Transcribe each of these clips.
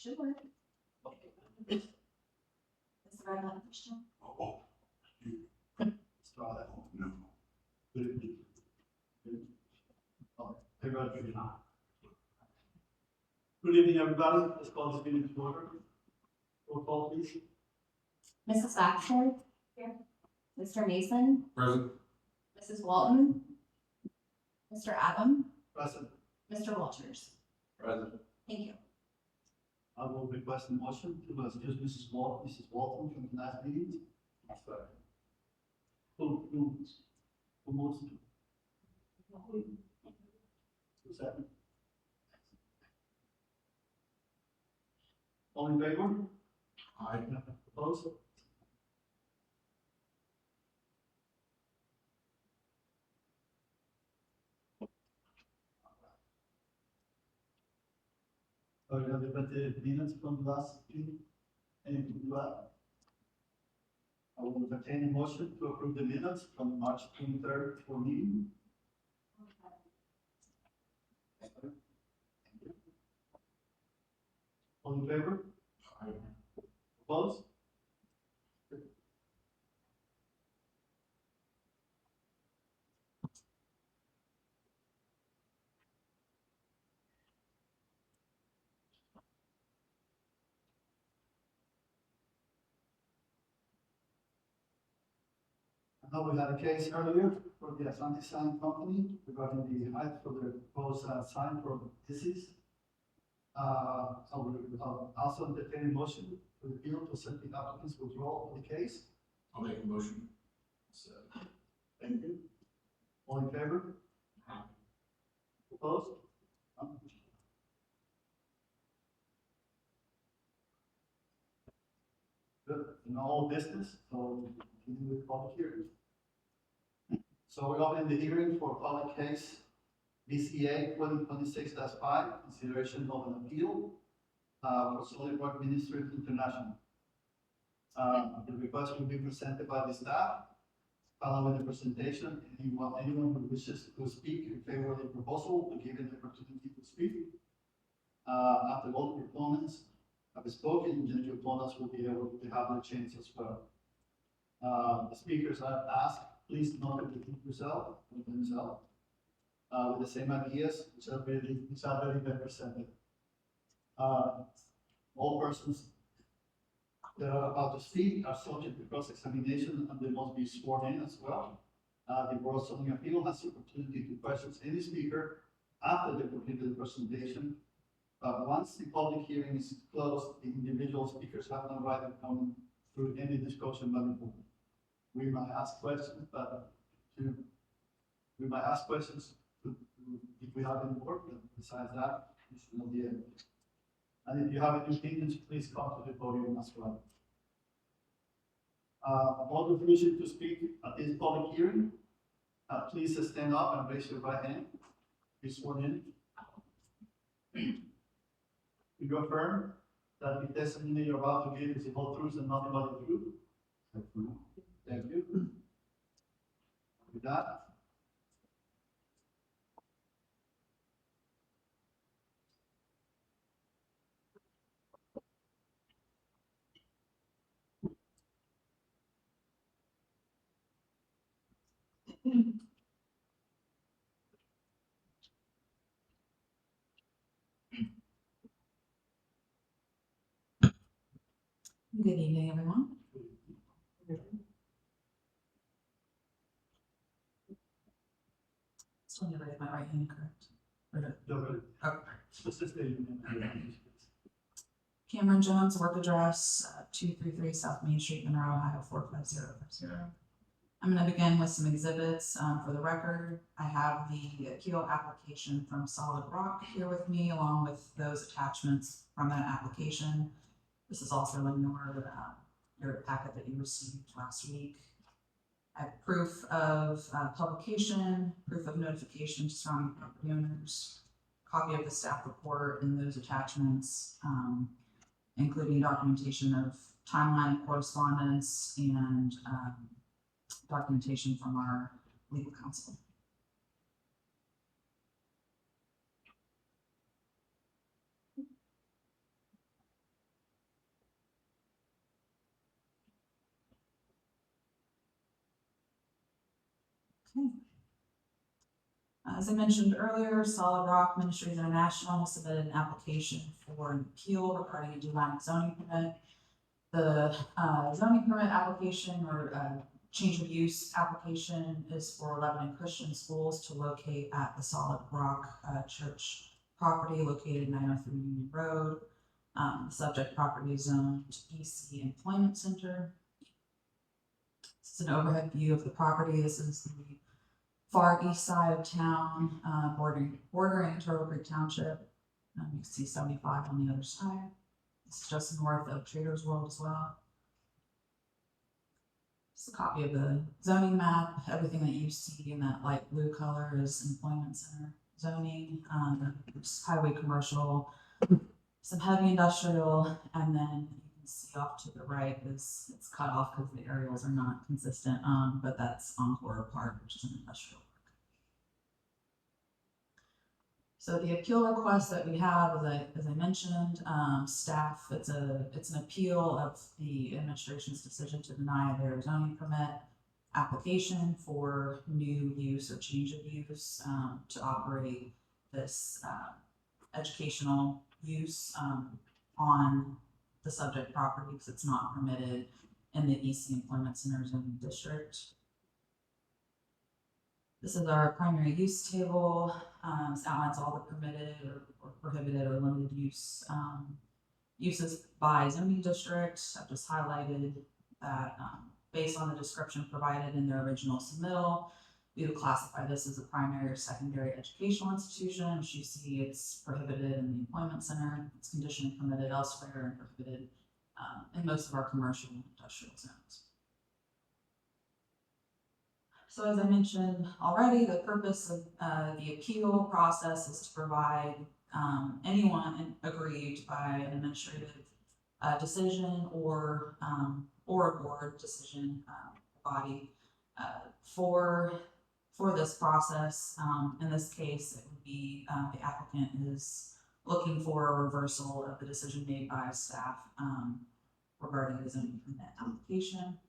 Should work. Is the right one? Oh, you straw that one, no. Everybody, good evening, everybody. This call is being to order. Roll call, please. Mrs. Baxter? Here. Mr. Mason? Present. Mrs. Walton? Mr. Adam? Present. Mr. Walters? Present. Thank you. I will request a motion to excuse Mrs. Walton from the last meeting. Sorry. Who moves? Who's that? All in favor? Aye. Opposed? Are you looking at the minutes from the last meeting? Anything to add? I will entertain a motion to approve the minutes from March 23rd for meeting. All in favor? Opposed? Now, we had a case earlier for the Atlantic Sign Company regarding the height for the proposed sign for disease. I will also entertain a motion for the appeal to set the applicant's withdrawal of the case. I'll make a motion. So, Thank you. All in favor? Opposed? None? Good, no old business, so continue with public hearing. So we're opening the hearing for public case BCA 2026-5, consideration of an appeal for Solid Rock Ministries International. The request will be presented by the staff. Following the presentation, anyone who wishes to speak in favor of the proposal will be given the opportunity to speak. After all the proponents have spoken, then the opponents will be able to have their chance as well. The speakers are asked, please not repeat yourself with themselves, with the same ideas which have already been presented. All persons that are about to speak are subject to cross-examination and they must be sworn in as well. The Board of Zoning Appeal has the opportunity to question any speaker after they completed the presentation. Once the public hearing is closed, the individual speakers have no right to come through any discussion by the board. We might ask questions, but we might ask questions if we have any work, but besides that, you should not be able to. And if you have any opinions, please come to the podium as well. All those wishing to speak at this public hearing, please stand up and raise your right hand. Be sworn in. Do you affirm that the testimony you're about to give is the whole truth and nothing but the truth? Thank you. With that, Good evening, everyone. Still need to raise my right hand, correct? Cameron Jones, work address 233 South Main Street, Monroe, Ohio 45050. I'm going to begin with some exhibits. For the record, I have the appeal application from Solid Rock here with me, along with those attachments from that application. This is also in your packet that you received last week. I have proof of publication, proof of notification to surrounding property owners, copy of the staff report and those attachments, including documentation of timeline correspondence and documentation from our legal counsel. Okay. As I mentioned earlier, Solid Rock Ministries International submitted an application for an appeal regarding a Duline zoning permit. The zoning permit application or change of use application is for Lebanon Christian Schools to locate at the Solid Rock Church property located 903 Union Road. The subject property is zoned EC Employment Center. This is an overhead view of the property. This is the far east side of town, bordering Turtle Creek Township. You can see 75 on the other side. This is just north of Trader's World as well. Just a copy of the zoning map. Everything that you see in that light blue color is employment center zoning. It's highway commercial. some heavy industrial, and then you can see off to the right is, it's cut off because the aerials are not consistent, but that's Encore Park, which is an industrial. So the appeal request that we have, as I mentioned, staff, it's an appeal of the administration's decision to deny their zoning permit application for new use or change of use, to operate this, educational use, on the subject property because it's not permitted in the EC Employment Center zoning district. This is our primary use table. This outlines all the permitted or prohibited or limited use, uses by zoning district. I've just highlighted that, based on the description provided in their original submittal, we would classify this as a primary or secondary educational institution. As you see, it's prohibited in the employment center. It's conditionally permitted elsewhere and prohibited in most of our commercial and industrial zones. So as I mentioned already, the purpose of the appeal process is to provide anyone aggrieved by an administrative decision or a board decision body for this process. In this case, it would be the applicant is looking for a reversal of the decision made by staff regarding the zoning permit application.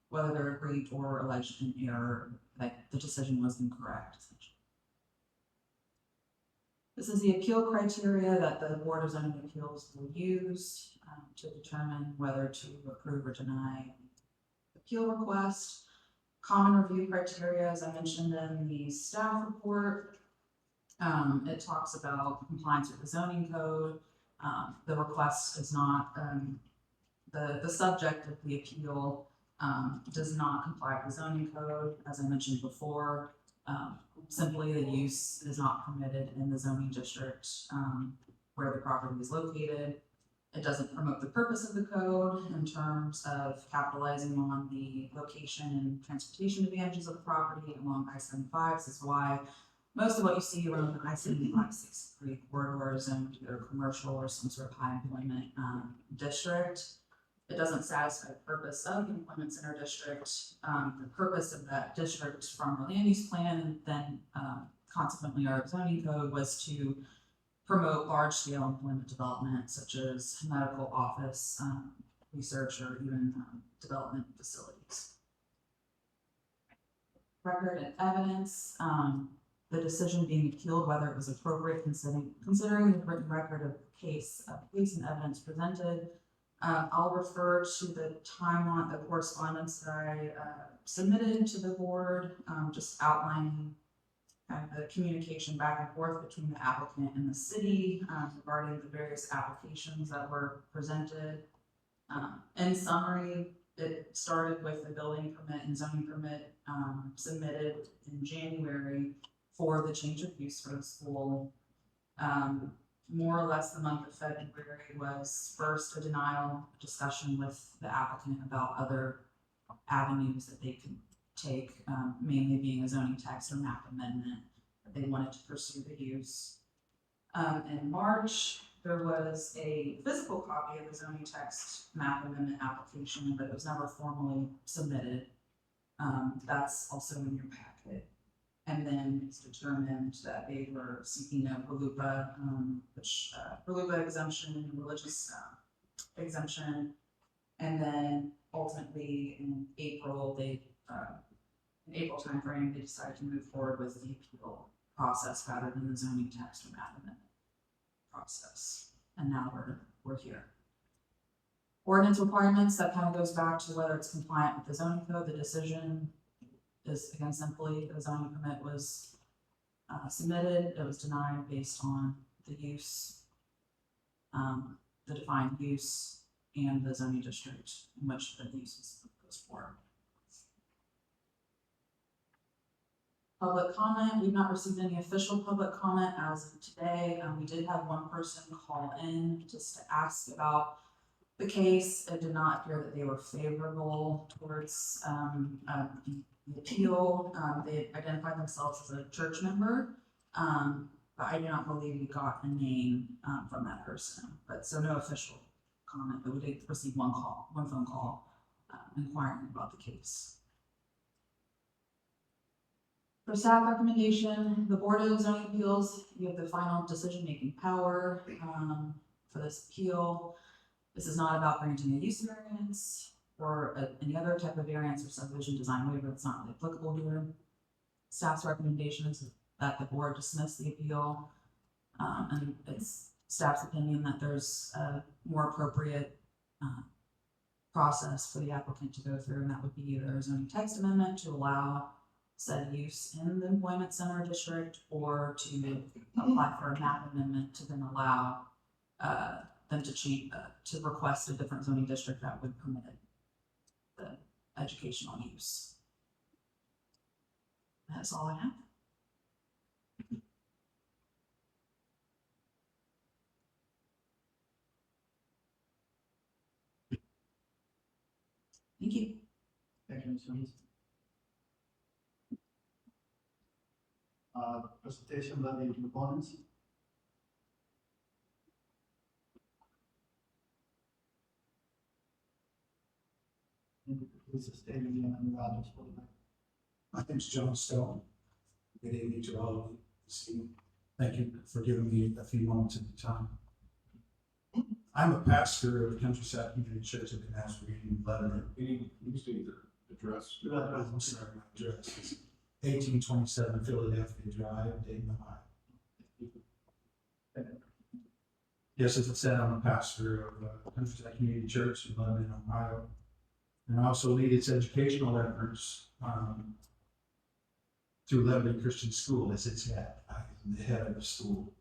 Whether they're aggrieved or alleged in error, that the decision was incorrect, essentially. This is the appeal criteria that the Board of Zoning Appeals will use to determine whether to approve or deny the appeal request. Common review criteria, as I mentioned in the staff report, it talks about compliance with the zoning code. The request is not, the subject of the appeal does not comply with the zoning code. As I mentioned before, simply the use is not permitted in the zoning district where the property is located. It doesn't promote the purpose of the code in terms of capitalizing on the location and transportation advantages of the property along I-75. This is why most of what you see around the I-75-63 corridor is zoned either commercial or some sort of high employment district. It doesn't satisfy the purpose of the employment center district. The purpose of that district from our land use plan and then consequently our zoning code was to promote large-scale employment development such as medical office, research, or even development facilities. Record and evidence. The decision being appealed, whether it was appropriate considering the written record of the case and evidence presented. I'll refer to the timeline, the correspondence that I submitted to the board, just outlining the communication back and forth between the applicant and the city regarding the various applications that were presented. In summary, it started with the building permit and zoning permit submitted in January for the change of use for the school. More or less the month of February was first a denial discussion with the applicant about other avenues that they could take, mainly being a zoning text or map amendment that they wanted to pursue the use. In March, there was a physical copy of the zoning text map amendment application, but it was never formally submitted. That's also in your packet. And then it's determined that they were seeking a RLUIPA, RLUIPA exemption, religious exemption. And then ultimately in April, in April timeframe, they decided to move forward with the appeal process rather than the zoning text or map amendment process. And now we're here. Ordinance requirements, that kind of goes back to whether it's compliant with the zoning code. The decision is again simply the zoning permit was submitted. It was denied based on the use, the defined use, and the zoning district in which the use goes for. Public comment. We've not received any official public comment as of today. We did have one person call in just to ask about the case. It did not appear that they were favorable towards the appeal. They identified themselves as a church member. but I do not believe we got a name, from that person, but so no official comment, but we did receive one phone call, inquiring about the case. For staff recommendation, the Board of Zoning Appeals, you have the final decision-making power, for this appeal. This is not about granting a use variance or any other type of variance or subdivision design waiver. It's not really applicable here. Staff's recommendation is that the board dismiss the appeal. And it's staff's opinion that there's a more appropriate process for the applicant to go through, and that would be either a zoning text amendment to allow said use in the employment center district, or to apply for a map amendment to then allow them to change, to request a different zoning district that would permit the educational use. That's all I have. Thank you. Thank you, Mr. Mason. Presentation by the proponents. Please state your name and your address for the record. My name's John Stone. Good evening to all of you this evening. Thank you for giving me a few moments of your time. I'm a pastor of the Countryside Community Church of the Nazarene in Lebanon. You state the address. I'm sorry, my address is 1827 Philadelphia Drive, Dayton, Ohio. Yes, as I said, I'm a pastor of Countryside Community Church in Lebanon, Ohio. And I also lead its educational efforts through Lebanon Christian School as its head. I'm the head of the school.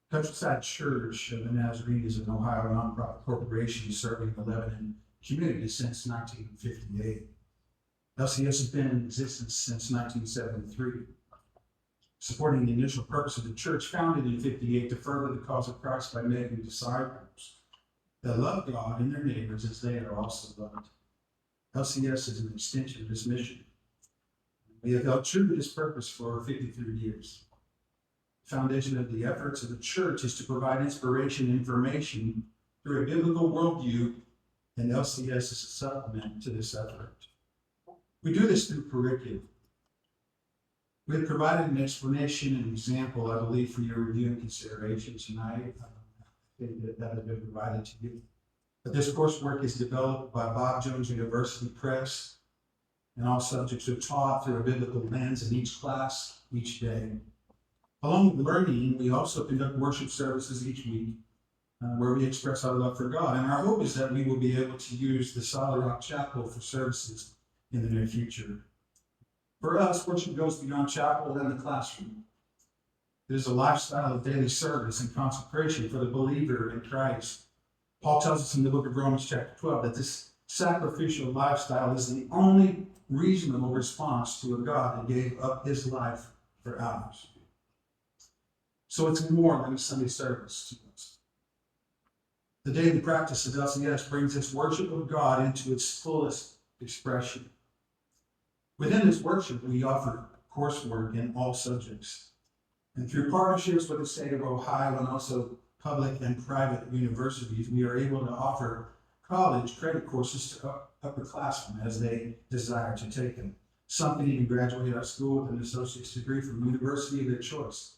Countryside Church of the Nazarene is an Ohio nonprofit corporation serving the Lebanon community since 1958. LCS has been in existence since 1973, supporting the initial purpose of the church founded in 58 to further the cause of Christ by making disciples that love God and their neighbors as they are also loved. LCS is an extension of this mission. We have held true to this purpose for 53 years. The foundation of the efforts of the church is to provide inspiration and information through a biblical worldview, and LCS is a supplement to this effort. We do this through curriculum. We have provided an explanation and example, I believe, for your review and consideration tonight. I think that has been provided to you. But this coursework is developed by Bob Jones University Press, and all subjects are taught through a biblical lens in each class, each day. Along with learning, we also conduct worship services each week where we express our love for God. And our hope is that we will be able to use the Solid Rock Chapel for services in the near future. For us, worship goes beyond chapel and the classroom. It is a lifestyle of daily service and consecration for the believer in Christ. Paul tells us in the book of Romans chapter 12 that this sacrificial lifestyle is the only reasonable response to a God that gave up his life for ours. So it's more than a Sunday service to us. The daily practice of LCS brings this worship of God into its fullest expression. Within this worship, we offer coursework in all subjects. And through partnerships with the state of Ohio and also public and private universities, we are able to offer college credit courses to upperclassmen as they desire to take them. Some can even graduate our school with an associate's degree from the university of their choice.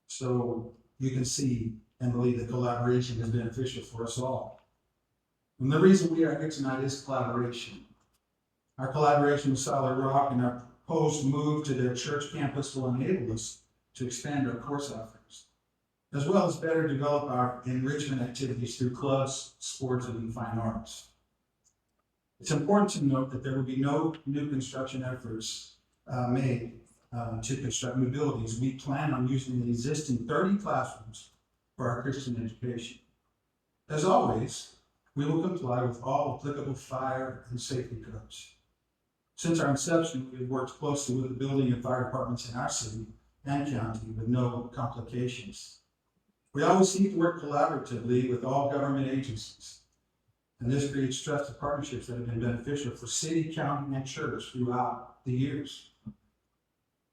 So you can see and believe that collaboration is beneficial for us all. And the reason we are here tonight is collaboration. Our collaboration with Solid Rock and our proposed move to their church campus will enable us to expand our course offerings, as well as better develop our enrichment activities through clubs, sports, and fine arts. It's important to note that there will be no new construction efforts made to construct new buildings. We plan on using the existing 30 classrooms for our Christian education. As always, we will comply with all applicable fire and safety codes. Since our inception, we have worked closely with the building and fire departments in our city and county with no complications. We always seek to work collaboratively with all government agencies, and this creates trusted partnerships that have been beneficial for city, county, and church throughout the years.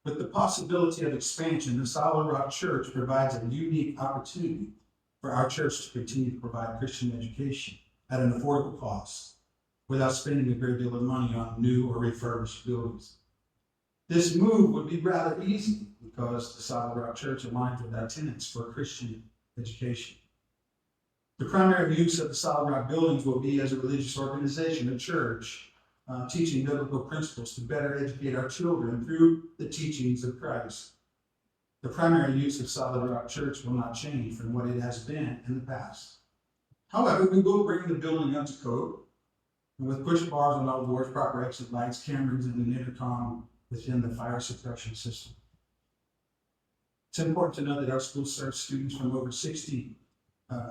With the possibility of expansion, the Solid Rock Church provides a unique opportunity for our church to continue to provide Christian education at an affordable cost without spending a great deal of money on new or refurbished buildings. This move would be rather easy because the Solid Rock Church aligns with our tenets for Christian education. The primary use of the Solid Rock buildings will be as a religious organization, a church, teaching biblical principles to better educate our children through the teachings of Christ. The primary use of Solid Rock Church will not change from what it has been in the past. However, we will bring the building up to code with push bars on all doors, proper exit lights, cameras, and an intercom within the fire suppression system. It's important to know that our school serves students from over 60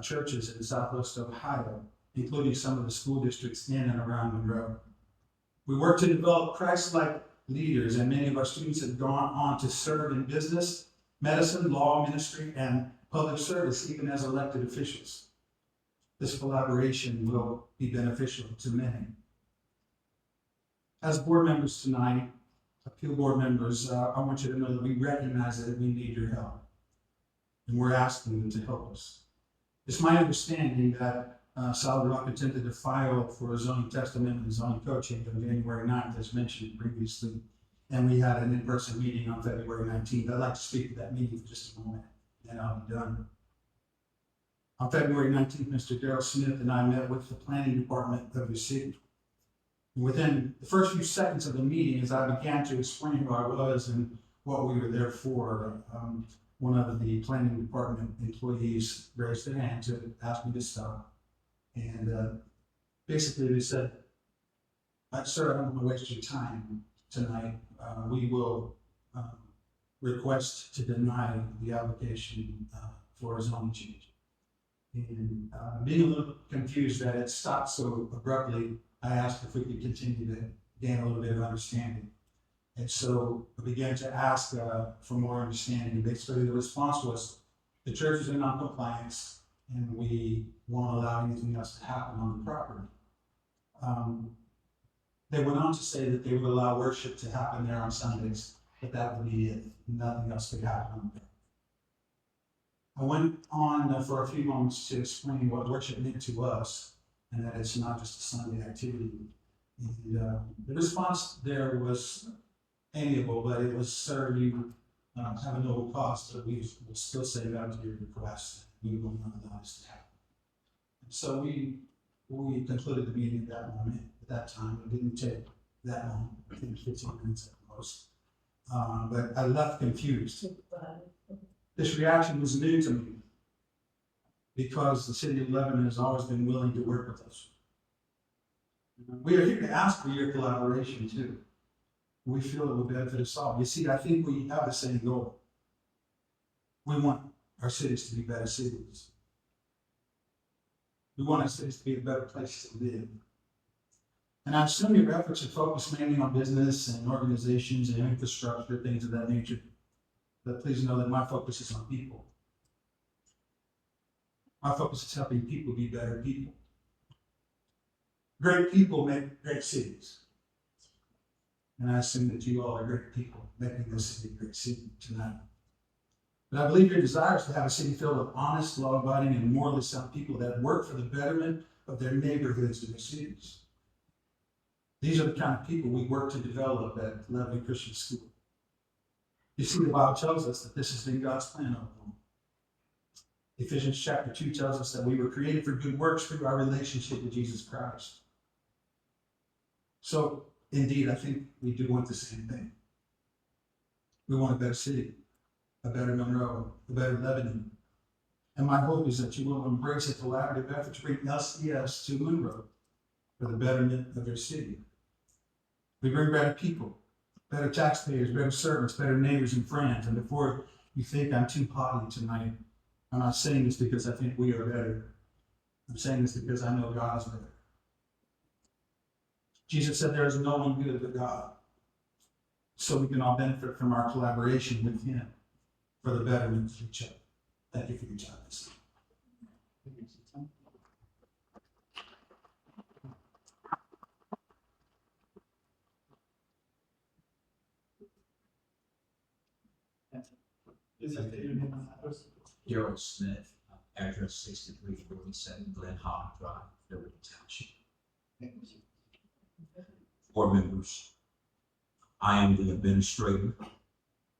churches in Southwest Ohio, including some of the school districts in and around Monroe. We work to develop Christ-like leaders, and many of our students have gone on to serve in business, medicine, law, ministry, and public service, even as elected officials. This collaboration will be beneficial to many. As board members tonight, appeal board members, I want you to know that we recognize that we need your help, and we're asking you to help us. It's my understanding that Solid Rock attempted to file for a zoning text amendment and zoning code change on January 9th, as mentioned previously, and we had an in-person meeting on February 19th. I'd like to speak to that meeting for just a moment, and I'll be done. On February 19th, Mr. Darrell Smith and I met with the planning department of the city. Within the first few seconds of the meeting, as I began to explain who I was and what we were there for, one of the planning department employees raised their hand to ask me to stop. And basically they said, sir, I don't want to waste your time tonight. We will request to deny the application for a zoning change. And being a little confused that it stopped so abruptly, I asked if we could continue to gain a little bit of understanding. And so I began to ask for more understanding. Basically, the response was, the church is in non-compliance and we won't allow anything else to happen on the property. They went on to say that they would allow worship to happen there on Sundays, but that would be it. Nothing else could happen on there. I went on for a few moments to explain what worship meant to us, and that it's not just a Sunday activity. And the response there was amiable, but it was, sir, you have a noble cause, but we will still say that to your request. We will not allow this to happen. And so we concluded the meeting at that moment. At that time, it didn't take that long, I think 15 minutes at most. But I left confused. This reaction was new to me because the city of Lebanon has always been willing to work with us. We are here to ask for your collaboration too. We feel it will benefit us all. You see, I think we have the same goal. We want our cities to be better cities. We want our cities to be a better place to live. And I assume your efforts are focused mainly on business and organizations and infrastructure, things of that nature. But please know that my focus is on people. My focus is helping people be better people. Great people make great cities. And I assume that you all are great people making this city a great city tonight. But I believe your desire is to have a city filled with honest, law-abiding, and morally sound people that work for the betterment of their neighborhoods and their cities. These are the kind of people we work to develop at Lebanon Christian School. You see, the Bible tells us that this has been God's plan all along. Ephesians chapter 2 tells us that we were created for good works through our relationship with Jesus Christ. So, indeed, I think we do want the same thing. We want a better city, a better Monroe, a better Lebanon. And my hope is that you will embrace a collaborative effort to bring LCS to Monroe for the betterment of your city. We bring better people, better taxpayers, better servants, better neighbors and friends. And before you think I'm too haughty tonight, I'm not saying this because I think we are better. I'm saying this because I know God is better. Jesus said there is no one good but God. So we can all benefit from our collaboration with Him for the betterment of each other. Thank you for your time this evening. Please state your name and address. Gerald Smith, address 6347 Glen Hollow Drive, Liberty Township. Thank you, sir. Board members, I am the administrator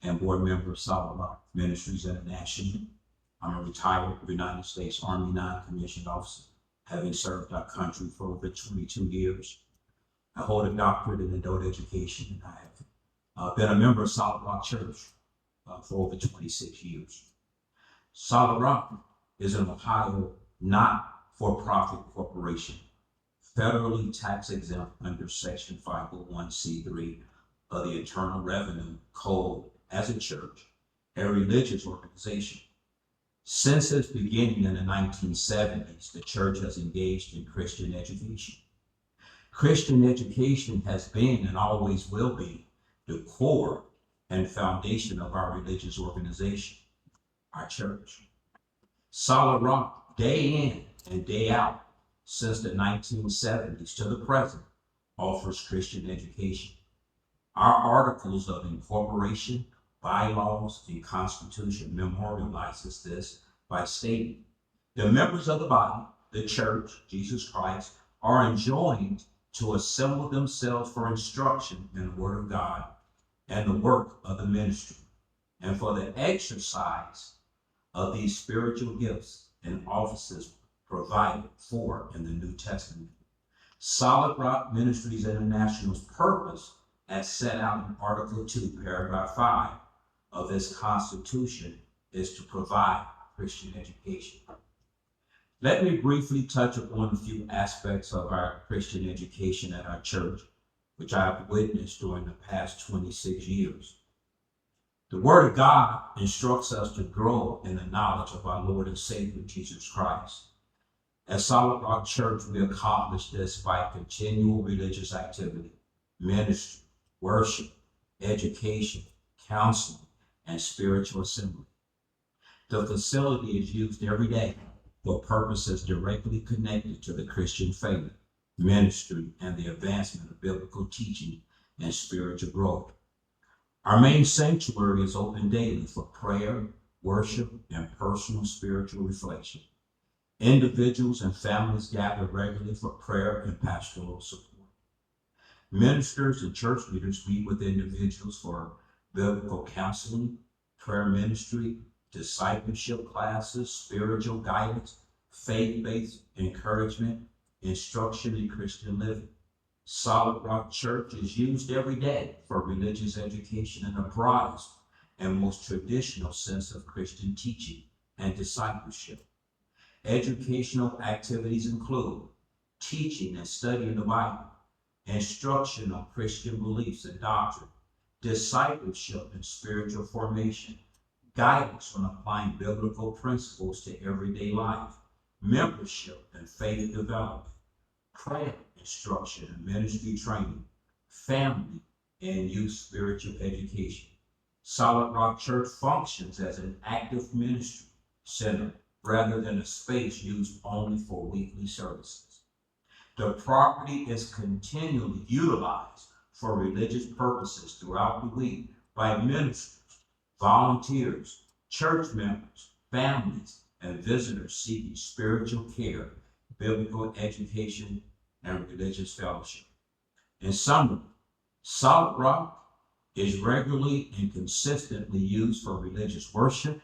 and board member of Solid Rock Ministries International. I'm a retired United States Army non-commissioned officer, having served our country for over 22 years. I hold a doctorate in adult education, and I have been a member of Solid Rock Church for over 26 years. Solid Rock is an Ohio not-for-profit corporation, federally tax exempt under Section 501c3 of the Internal Revenue Code as a church, a religious organization. Since its beginning in the 1970s, the church has engaged in Christian education. Christian education has been and always will be the core and foundation of our religious organization, our church. Solid Rock, day in and day out, since the 1970s to the present, offers Christian education. Our articles of incorporation, bylaws, and constitution memorializes this by stating, the members of the body, the church, Jesus Christ, are enjoined to assemble themselves for instruction in the Word of God and the work of the ministry, and for the exercise of these spiritual gifts and offices provided for in the New Testament. Solid Rock Ministries International's purpose, as set out in Article 2, Paragraph 5 of its Constitution, is to provide Christian education. Let me briefly touch upon a few aspects of our Christian education at our church, which I have witnessed during the past 26 years. The Word of God instructs us to grow in the knowledge of our Lord and Savior, Jesus Christ. At Solid Rock Church, we accomplish this by continual religious activity, ministry, worship, education, counseling, and spiritual assembly. The facility is used every day for purposes directly connected to the Christian faith, ministry, and the advancement of biblical teaching and spiritual growth. Our main sanctuary is open daily for prayer, worship, and personal spiritual reflection. Individuals and families gather regularly for prayer and pastoral support. Ministers and church leaders meet with individuals for biblical counseling, prayer ministry, discipleship classes, spiritual guidance, faith-based encouragement, instruction in Christian living. Solid Rock Church is used every day for religious education in the broadest and most traditional sense of Christian teaching and discipleship. Educational activities include teaching and studying the Bible, instruction on Christian beliefs and doctrine, discipleship and spiritual formation, guidance on applying biblical principles to everyday life, membership and faith development, prayer instruction and ministry training, family and youth spiritual education. Solid Rock Church functions as an active ministry center rather than a space used only for weekly services. The property is continually utilized for religious purposes throughout the week by ministers, volunteers, church members, families, and visitors seeking spiritual care, biblical education, and religious fellowship. In summary, Solid Rock is regularly and consistently used for religious worship,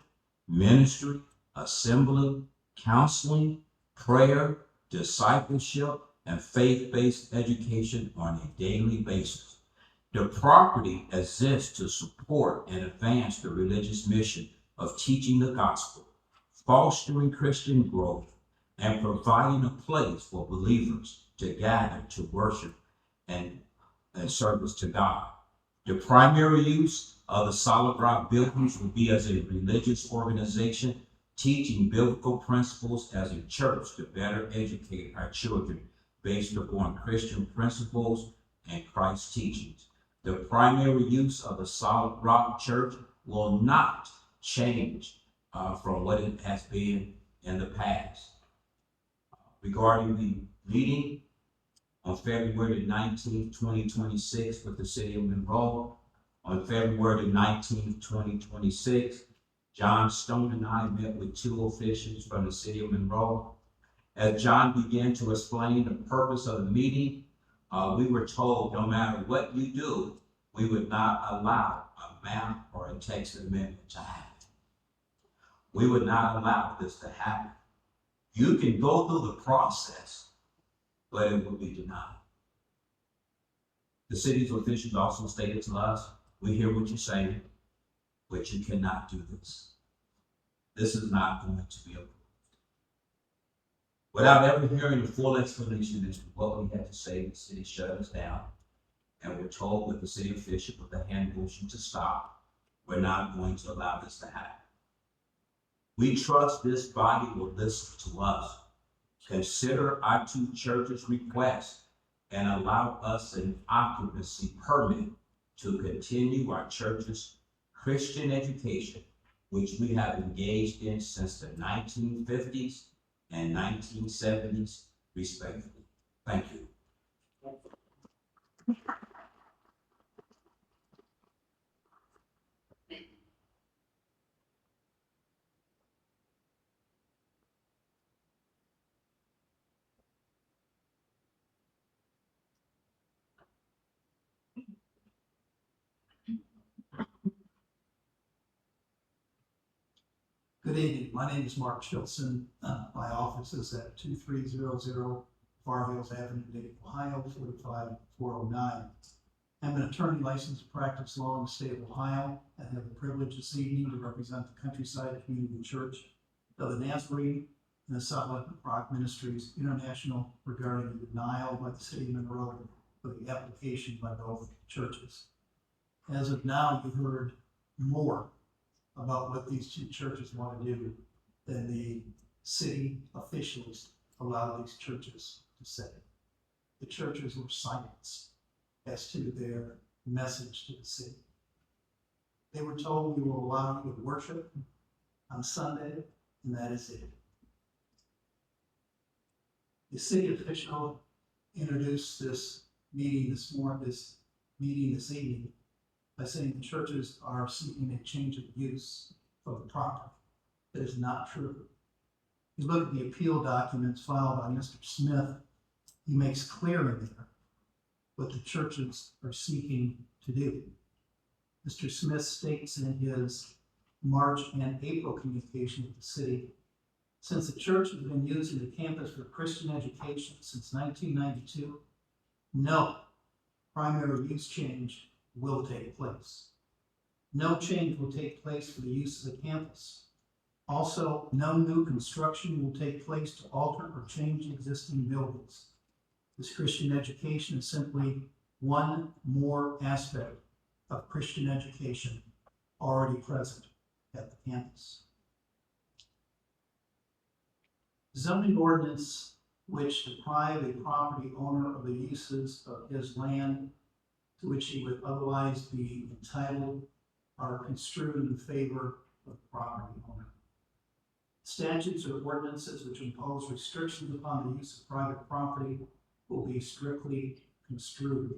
ministry, assembly, counseling, prayer, discipleship, and faith-based education on a daily basis. The property exists to support and advance the religious mission of teaching the gospel, fostering Christian growth, and providing a place for believers to gather to worship and service to God. The primary use of the Solid Rock buildings would be as a religious organization, teaching biblical principles as a church to better educate our children based upon Christian principles and Christ's teachings. The primary use of the Solid Rock Church will not change from what it has been in the past. Regarding the meeting on February 19th, 2026 with the city of Monroe, on February 19th, 2026, John Stone and I met with two officials from the city of Monroe. As John began to explain the purpose of the meeting, we were told no matter what you do, we would not allow a map or a text amendment to happen. We would not allow this to happen. You can go through the process, but it will be denied. The city's officials also stated to us, we hear what you're saying, but you cannot do this. This is not going to be approved. Without ever hearing the full explanation as to what we had to say, the city shut us down, and we're told with the city official with the hand motion to stop. We're not going to allow this to happen. We trust this body will listen to us, consider our two churches' request, and allow us an occupancy permit to continue our church's Christian education, which we have engaged in since the 1950s and 1970s, respectively. Thank you. Good evening. My name is Mark Chilson. My office is at 2300 Far Hills Avenue, Dayton, Ohio, 45409. I'm an attorney licensed to practice law in the state of Ohio and have the privilege this evening to represent the Countryside Community Church of the Nazarene and the Solid Rock Ministries International regarding the denial by the city of Monroe of the application by both churches. As of now, you've heard more about what these two churches want to do than the city officials allow these churches to say. The churches were silenced as to their message to the city. They were told we will allow you to worship on Sunday, and that is it. The city official introduced this meeting this evening by saying the churches are seeking a change of use of the property. That is not true. If you look at the appeal documents filed by Mr. Smith, he makes clear in there what the churches are seeking to do. Mr. Smith states in his March and April communication with the city, since the church has been using the campus for Christian education since 1992, no primary use change will take place. No change will take place for the use of the campus. Also, no new construction will take place to alter or change existing buildings. This Christian education is simply one more aspect of Christian education already present at the campus. Zoning ordinance which deprive a property owner of the uses of his land to which he would otherwise be entitled are construed in favor of the property owner. Statutes or ordinances which impose restrictions upon the use of private property will be strictly construed.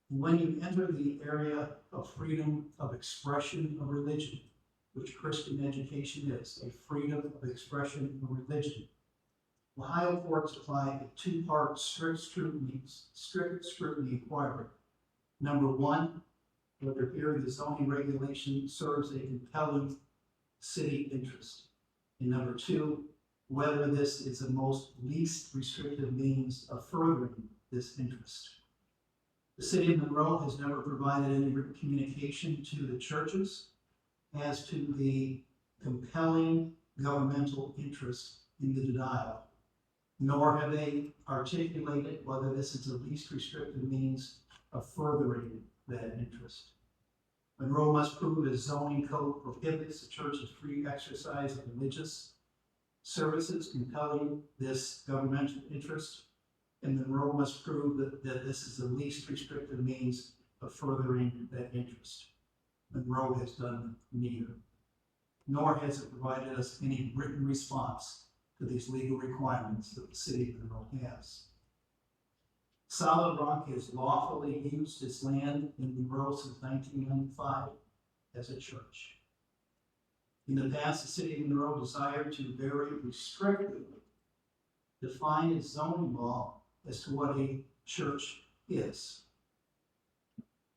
When you enter the area of freedom of expression of religion, which Christian education is, a freedom of expression of religion, Ohio courts apply a two-part strict scrutiny inquiry. Number one, whether here the zoning regulation serves a compelling city interest. And number two, whether this is the most least restrictive means of furthering this interest. The city of Monroe has never provided any written communication to the churches as to the compelling governmental interest in the denial, nor have they articulated whether this is the least restrictive means of furthering that interest. Monroe must prove his zoning code prohibits the church's free exercise of religious services compelling this governmental interest, and Monroe must prove that this is the least restrictive means of furthering that interest. Monroe has done neither, nor has it provided us any written response to these legal requirements that the city of Monroe has. Solid Rock has lawfully used its land in Monroe since 1995 as a church. In the past, the city of Monroe desired to very restrictively define its zoning law as to what a church is.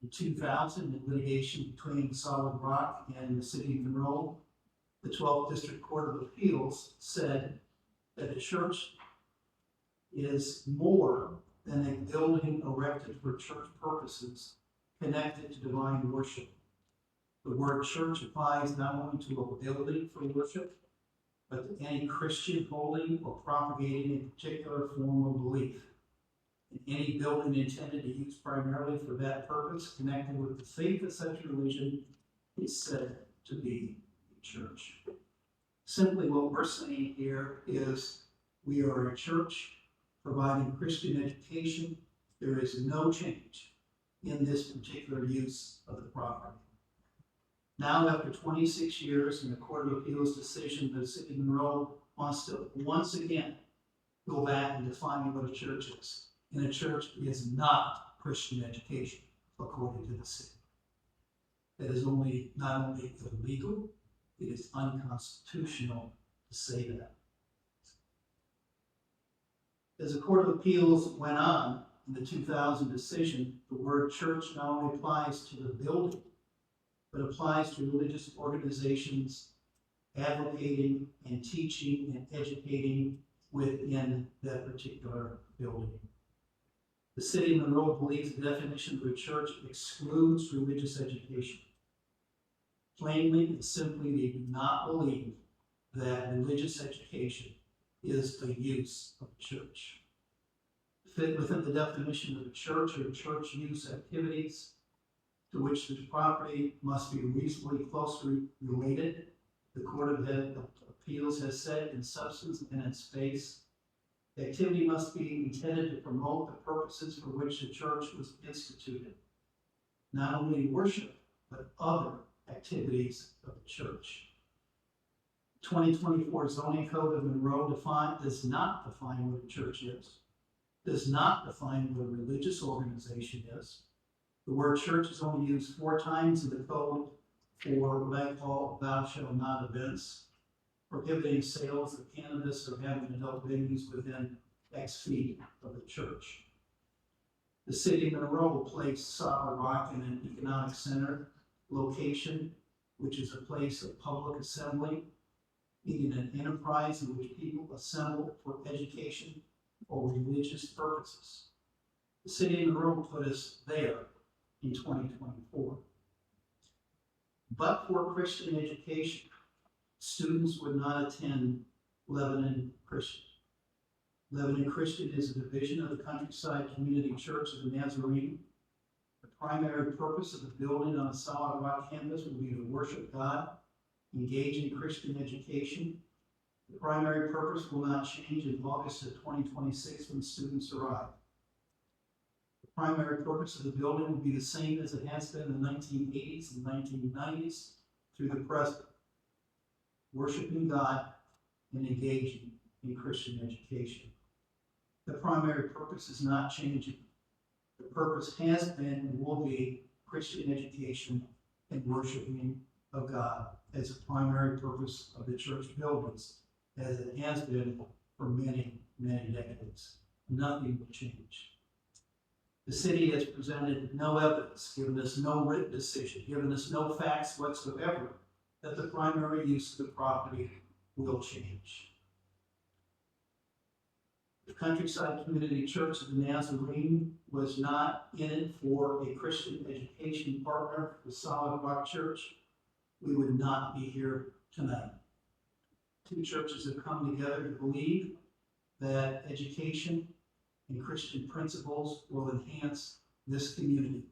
In 2000, in litigation between Solid Rock and the city of Monroe, the 12th District Court of Appeals said that a church is more than a building erected for church purposes connected to divine worship. The word church applies not only to a building for worship, but to any Christian holding or propagating a particular form of belief. And any building intended to use primarily for that purpose connected with the faith of such religion is said to be a church. Simply what we're saying here is we are a church providing Christian education. There is no change in this particular use of the property. Now, after 26 years in the Court of Appeals decision, the city of Monroe wants to once again go back and define what a church is. And a church is not Christian education, according to the city. That is not only illegal, it is unconstitutional to say that. As the Court of Appeals went on in the 2000 decision, the word church not only applies to the building, but applies to religious organizations advocating and teaching and educating within that particular building. The city of Monroe believes the definition of a church excludes religious education. Plainly and simply, they do not believe that religious education is the use of a church. Fit within the definition of a church or church use activities to which the property must be reasonably closely related, the Court of Appeals has said, in substance and in space. The activity must be intended to promote the purposes for which the church was instituted. Not only worship, but other activities of the church. 2024 zoning code of Monroe does not define what a church is, does not define what a religious organization is. The word church is only used 4 times in the code for what I call thou shalt not events, prohibiting sales of cannabis or having adult venues within X feet of the church. The city of Monroe will place Solid Rock in an economic center location, which is a place of public assembly, meaning an enterprise in which people assemble for education or religious purposes. The city of Monroe put us there in 2024. But for Christian education, students would not attend Lebanon Christian. Lebanon Christian is a division of the Countryside Community Church of the Nazarene. The primary purpose of the building on a Solid Rock campus will be to worship God, engage in Christian education. The primary purpose will not change in August of 2026 when students arrive. The primary purpose of the building will be the same as it has been in the 1980s and 1990s through the present. Worshiping God and engaging in Christian education. The primary purpose is not changing. The purpose has been and will be Christian education and worshiping of God as a primary purpose of the church buildings, as it has been for many, many decades. Nothing will change. The city has presented no evidence, given us no written decision, given us no facts whatsoever that the primary use of the property will change. The Countryside Community Church of the Nazarene was not in it for a Christian education partner with Solid Rock Church, we would not be here tonight. 2 churches have come together to believe that education and Christian principles will enhance this community.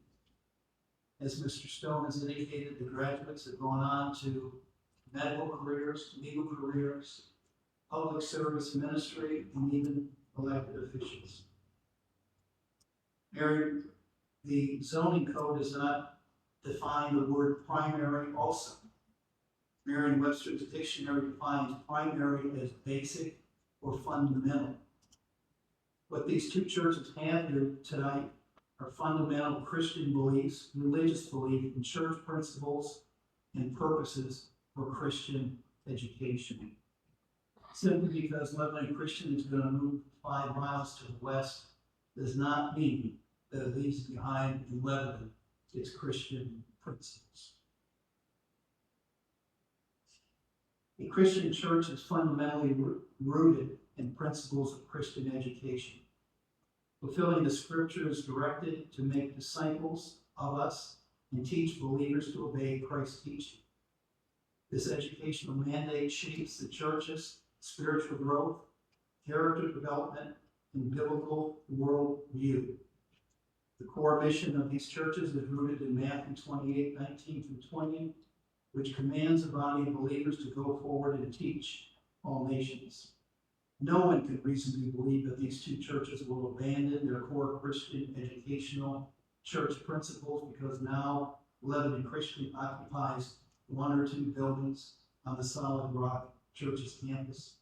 As Mr. Stone has indicated, the graduates have gone on to medical careers, legal careers, public service ministry, and even elected officials. Mary, the zoning code does not define the word primary also. Merriam-Webster's dictionary defines primary as basic or fundamental. What these 2 churches have here tonight are fundamental Christian beliefs, religious belief, and church principles and purposes for Christian education. Simply because Lebanon Christian is going to move 5 miles to the west does not mean that it leaves behind in Lebanon its Christian principles. A Christian church is fundamentally rooted in principles of Christian education, fulfilling the scriptures directed to make disciples of us and teach believers to obey Christ's teaching. This educational mandate shapes the church's spiritual growth, character development, and biblical worldview. The core mission of these churches is rooted in Matthew 28:19-20, which commands a body of believers to go forward and teach all nations. No one can reasonably believe that these two churches will abandon their core Christian educational church principles because now Lebanon Christian occupies 1 or 2 buildings on the Solid Rock Church's campus.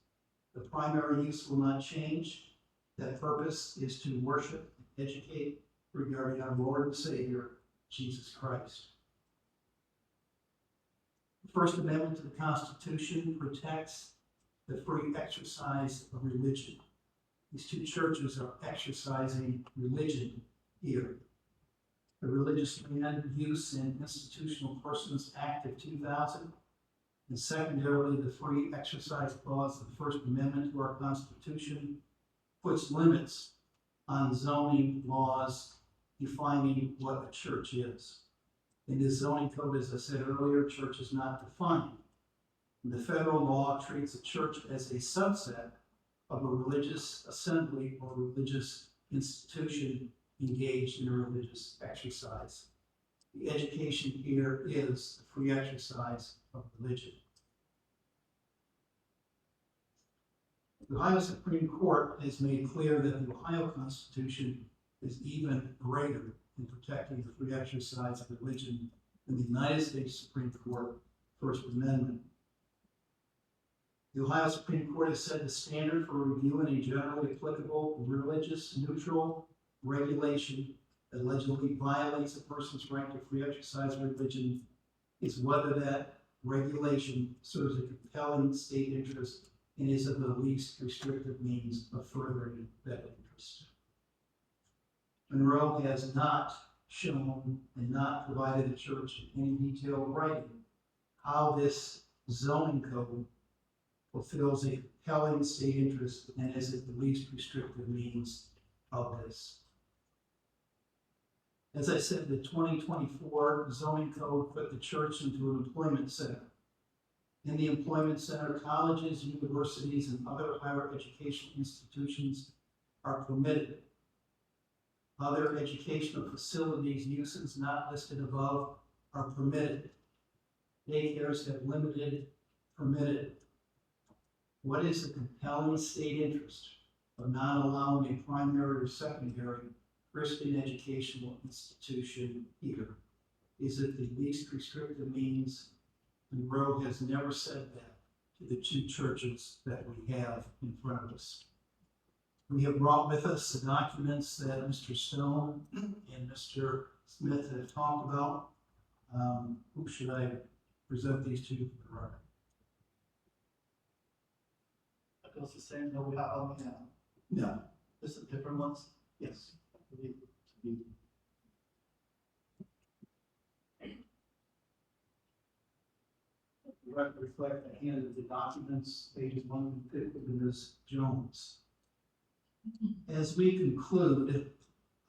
The primary use will not change. That purpose is to worship and educate regarding our Lord and Savior, Jesus Christ. The First Amendment to the Constitution protects the free exercise of religion. These two churches are exercising religion here. The Religious Land Use and Institutional Persons Act of 2000, and secondarily, the Free Exercise Clause of the First Amendment to our Constitution puts limits on zoning laws defining what a church is. In this zoning code, as I said earlier, church is not defined. The federal law treats a church as a subset of a religious assembly or religious institution engaged in a religious exercise. The education here is the free exercise of religion. The Ohio Supreme Court has made clear that the Ohio Constitution is even greater in protecting the free exercise of religion than the United States Supreme Court First Amendment. The Ohio Supreme Court has set the standard for review in a generally applicable religious neutral regulation that allegedly violates a person's right to free exercise of religion is whether that regulation serves a compelling state interest and is of the least restrictive means of furthering that interest. Monroe has not shown and not provided the church in any detailed writing how this zoning code fulfills a compelling state interest and is at the least restrictive means of this. As I said, the 2024 zoning code put the church into an employment center. In the employment center, colleges, universities, and other higher educational institutions are permitted. Other educational facilities uses not listed above are permitted. Daycares have limited, permitted. What is the compelling state interest of not allowing a primary or secondary Christian educational institution here? Is it the least restrictive means? Monroe has never said that to the two churches that we have in front of us. We have brought with us the documents that Mr. Stone and Mr. Smith have talked about. Who should I present these to for the record? That goes the same that we have on the hand. No. This is different ones. Yes. The record reflect the hand of the documents, pages 150 to Ms. Jones. As we conclude,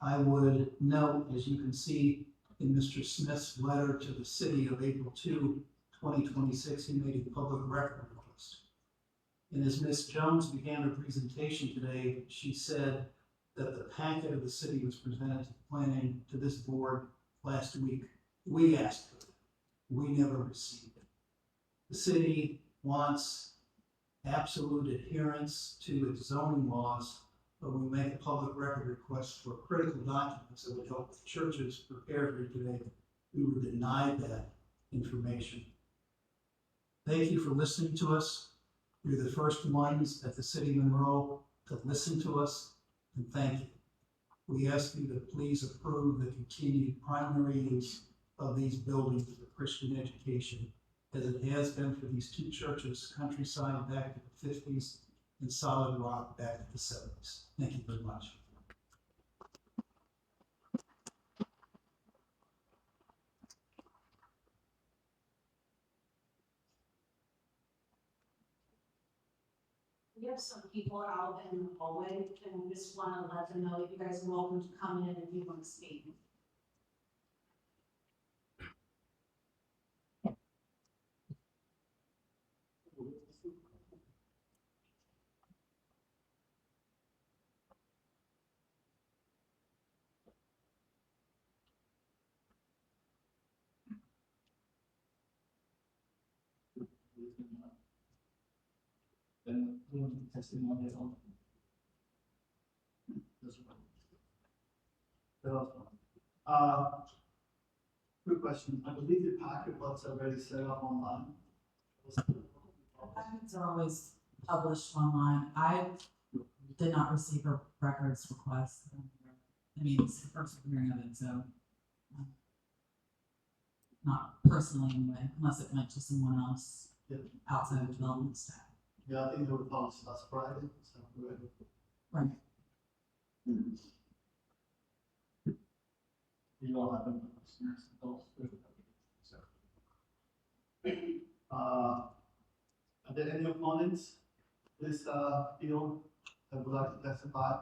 I would note, as you can see in Mr. Smith's letter to the city of April 2, 2026, he made a public record request. And as Ms. Jones began her presentation today, she said that the packet of the city was presented to planning to this board last week. We asked for it. We never received it. The city wants absolute adherence to its zoning laws, but we make a public record request for critical documents that would help the churches prepare here today. We were denied that information. Thank you for listening to us. You're the first ones at the City of Monroe to listen to us, and thank you. We ask you to please approve the continued primary use of these buildings for Christian education as it has been for these two churches, Countryside back to the 50s and Solid Rock back to the 70s. Thank you very much. We have some people out in the hallway, and we just want to let them know that you guys are welcome to come in if you want to speak. Then doing testimony on. This one. The last one. Quick question, I believe the packet was already set up online. Packets are always published online. I did not receive a records request. I mean, it's the first hearing of it, so. Not personally anyway, unless it went to someone else Yeah. outside of development staff. Yeah, I think they were published last Friday, so we're ready. Right. You all have them. Are there any opponents this field that would like to testify?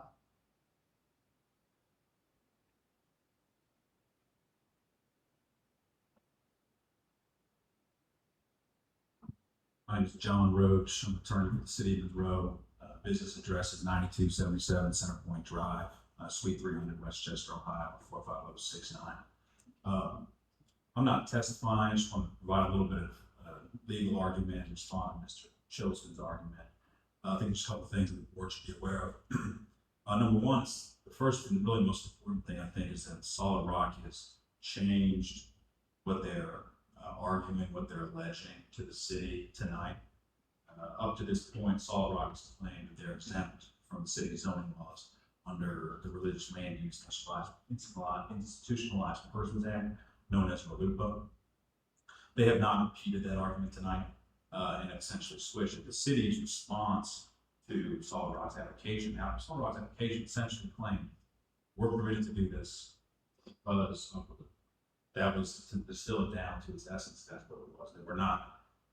My name is John Roach. I'm attorney for the city of Monroe. Business address is 9277 Center Point Drive, Suite 300, Westchester, Ohio, 45069. I'm not testifying. I just want to provide a little bit of legal argument and respond to Mr. Chilson's argument. I think there's a couple of things that the board should be aware of. Number one, the first and really most important thing I think is that Solid Rock has changed what they're arguing, what they're alleging to the city tonight. Up to this point, Solid Rock has claimed that they're exempt from the city zoning laws under the Religious Land Use Institutionalized Persons Act, known as RLUIPA. They have not repeated that argument tonight and essentially switched it. The city's response to Solid Rock's application, now Solid Rock's application essentially claimed we're permitted to do this because that was to distill it down to its essence. That's what it was. That we're not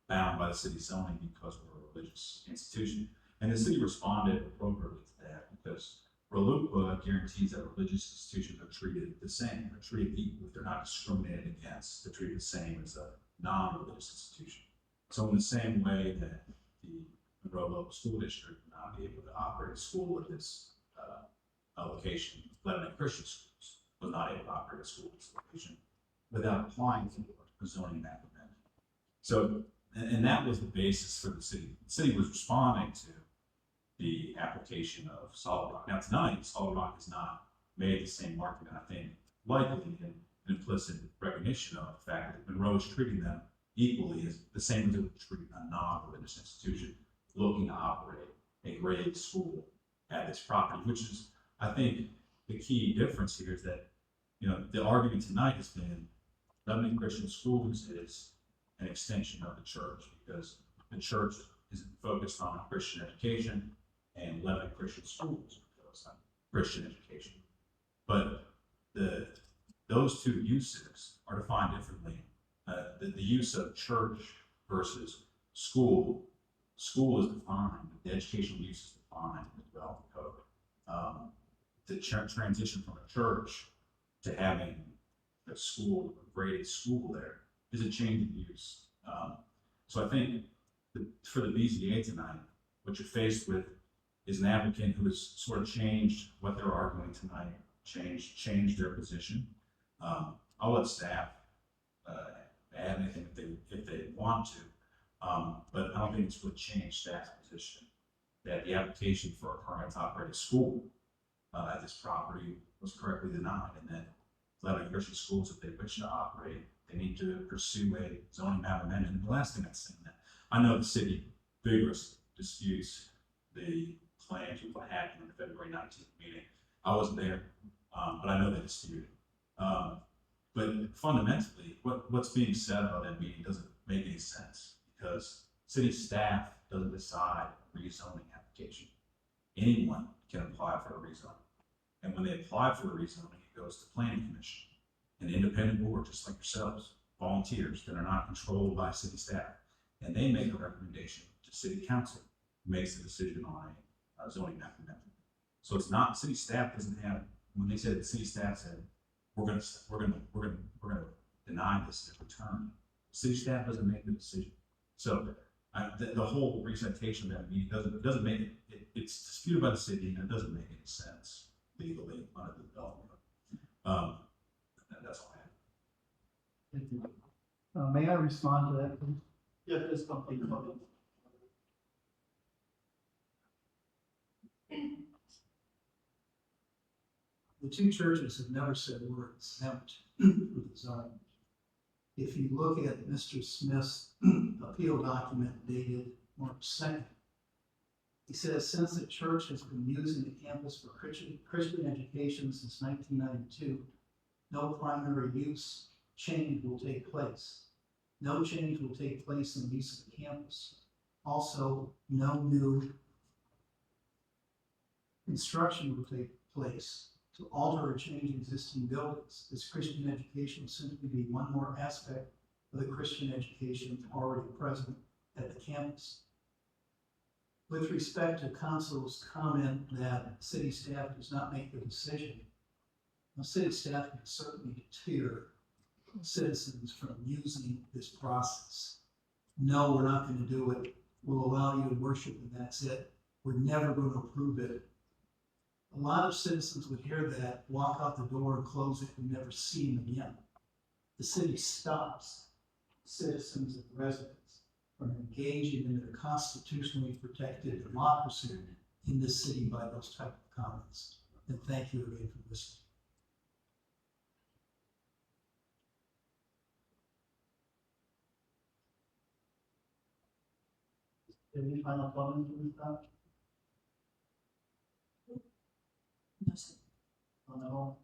bound by the city zoning because we're a religious institution. And the city responded appropriately to that because RLUIPA guarantees that religious institutions are treated the same. They're treated equally. They're not discriminated against. They're treated the same as a non-religious institution. So in the same way that the Monroe Local School District would not be able to operate a school at this location, Lebanon Christian Schools was not able to operate a school at this location without applying for the zoning map amendment. So, and that was the basis for the city. The city was responding to the application of Solid Rock. Now tonight, Solid Rock has not made the same argument, I think, likely in implicit recognition of the fact that Monroe is treating them equally as the same as it would treat a non-religious institution looking to operate a grade school at this property, which is, I think, the key difference here is that, you know, the argument tonight has been Lebanon Christian Schools is an extension of the church because the church is focused on Christian education and Lebanon Christian Schools focused on Christian education. But those two uses are defined differently. The use of church versus school is defined, the educational use is defined in the development code. The transition from a church to having a school, a graded school there, is a change in use. So I think for the BZA tonight, what you're faced with is an applicant who has sort of changed what they're arguing tonight, changed their position. I'll let staff add anything if they want to, but I don't think it's really changed staff's position that the application for a permit to operate a school at this property was correctly denied, and that Lebanon Christian Schools, if they wish to operate, they need to pursue a zoning map amendment. And the last thing I'd say that I know the city vigorously disputes the claims of what happened in the February 19th meeting. I wasn't there, but I know they disputed. But fundamentally, what's being said about that meeting doesn't make any sense because city staff doesn't decide a rezoning application. Anyone can apply for a rezoning. And when they apply for a rezoning, it goes to planning commission, an independent board, just like yourselves, volunteers that are not controlled by city staff. And they make a recommendation to city council, who makes the decision on a zoning map amendment. So it's not, city staff doesn't have, when they said the city staff said, we're gonna deny this at return. City staff doesn't make the decision. So the whole recitation of that meeting doesn't make it, it's disputed by the city and it doesn't make any sense legally under the development. That's all I have. Thank you. May I respond to that, please? Yeah, please complete. The two churches have never said we're exempt from the zoning. If you look at Mr. Smith's appeal document dated March 2nd, he says, since the church has been using the campus for Christian education since 1992, no primary use change will take place. No change will take place in the use of the campus. Also, no new construction will take place to alter or change existing buildings. This Christian education will simply be one more aspect of the Christian education already present at the campus. With respect to council's comment that city staff does not make the decision, the city staff can certainly deter citizens from using this process. No, we're not going to do it. We'll allow you to worship and that's it. We're never going to approve it. A lot of citizens would hear that, walk out the door and close it and never see them again. The city stops citizens and residents from engaging in their constitutionally protected democracy in this city by those type of comments. And thank you again for listening. Any final comments with that? No, sir. No.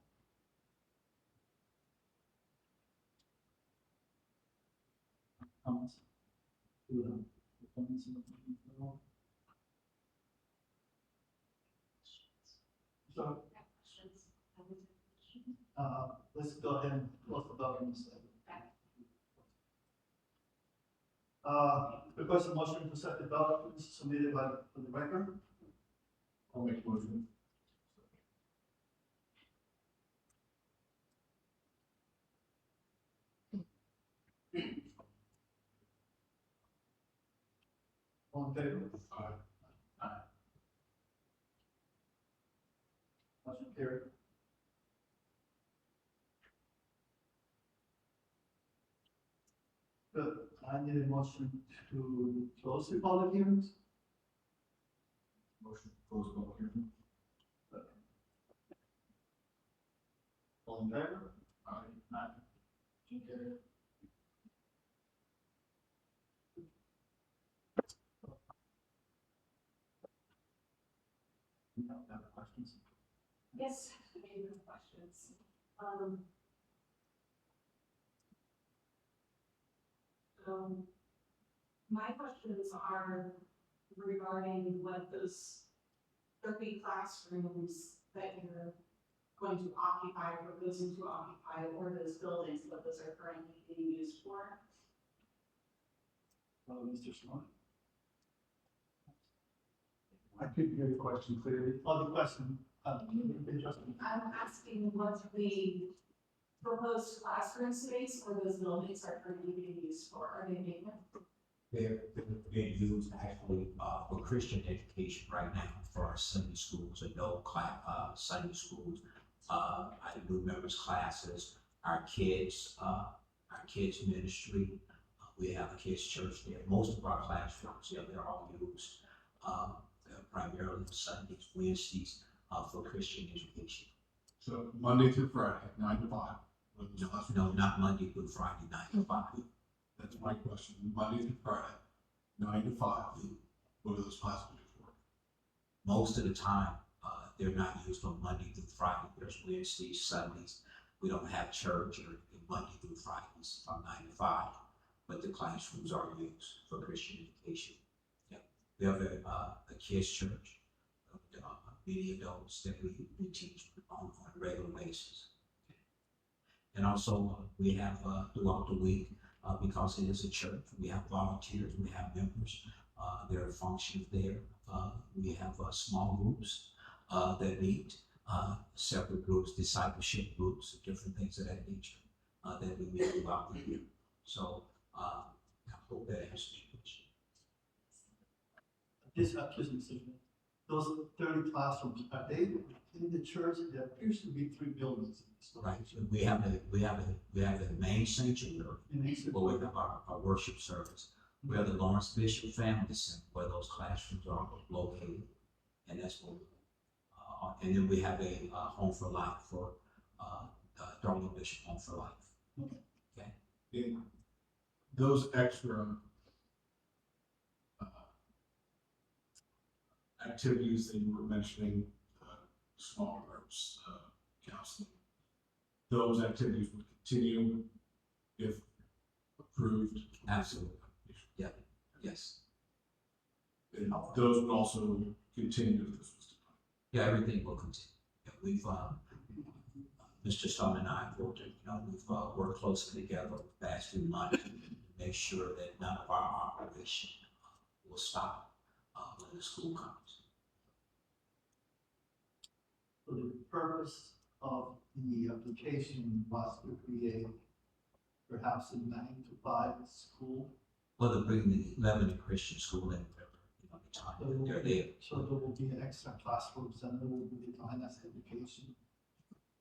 Comments? Comments? So, let's go ahead and close the documents. Request a motion to set the documents submitted by for the record. I'll make a motion. All in favor? Aye. Motion carried. Good. I need a motion to close the public hearings. Motion to close public hearing. All in favor? Aye. Motion carried. No, have questions? Yes, I have questions. My questions are regarding what those 30 classrooms that you're going to occupy, or proposing to occupy, or those buildings, what those are currently being used for. Mr. Smart? I couldn't hear the question clearly. Oh, the question, interesting. I'm asking what the proposed classroom space or those buildings are currently being used for. Are they vacant? They're being used actually for Christian education right now for our Sunday schools, adult class, Sunday schools, our new members classes, our kids ministry. We have a kids church there. Most of our classrooms, yeah, they're all used primarily Sundays, Wednesdays for Christian education. So Monday through Friday, 9 to 5. No, not Monday through Friday, 9 to 5. That's my question. Monday through Friday, 9 to 5. What are those classes for? Most of the time, they're not used on Monday through Friday. There's Wednesdays, Sundays. We don't have church or Monday through Fridays from 9 to 5. but the classrooms are used for Christian education. Yeah. We have a kids church, many adults that we teach on a regular basis. And also, we have, throughout the week, because it is a church, we have volunteers, we have members, there are functions there. We have, small groups, that meet, separate groups, discipleship groups, different things of that nature, that we meet throughout the year. So, I hope that answers your question. Those 30 classrooms, are they in the church? There appears to be 3 buildings. Right, we have the main sanctuary, where we have our worship service. We have the Lawrence Bishop Family Center, where those classrooms are located, and that's where, and then we have a, home for life for, Darwin Bishop Home for Life. Okay, In those extra activities that you were mentioning, small groups, counseling, those activities would continue if approved. absolutely, yeah, yes. And those would also continue if this was to. Yeah, everything will continue. Yeah, we've, Mr. Stone and I have worked, we've worked closely together the past few months to make sure that none of our operation will stop when the school comes. So the purpose of the application was to create perhaps a 9 to 5 school. Well, they're bringing the Lebanon Christian School in, the time they're there. So there will be an extra classrooms and it will be defined as education.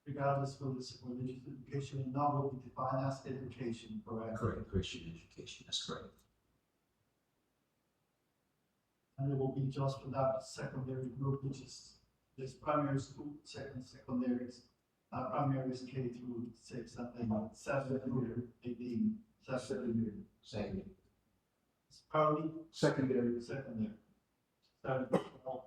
Regardless whether it's religious education or not, will be defined as education, correct? Correct, Christian education, that's correct. And it will be just for that secondary group, which is this primary school, secondaries. Primary is K through 6, and then 7 through 18, secondary. Second, It's probably Secondary. secondary. Starting from 12.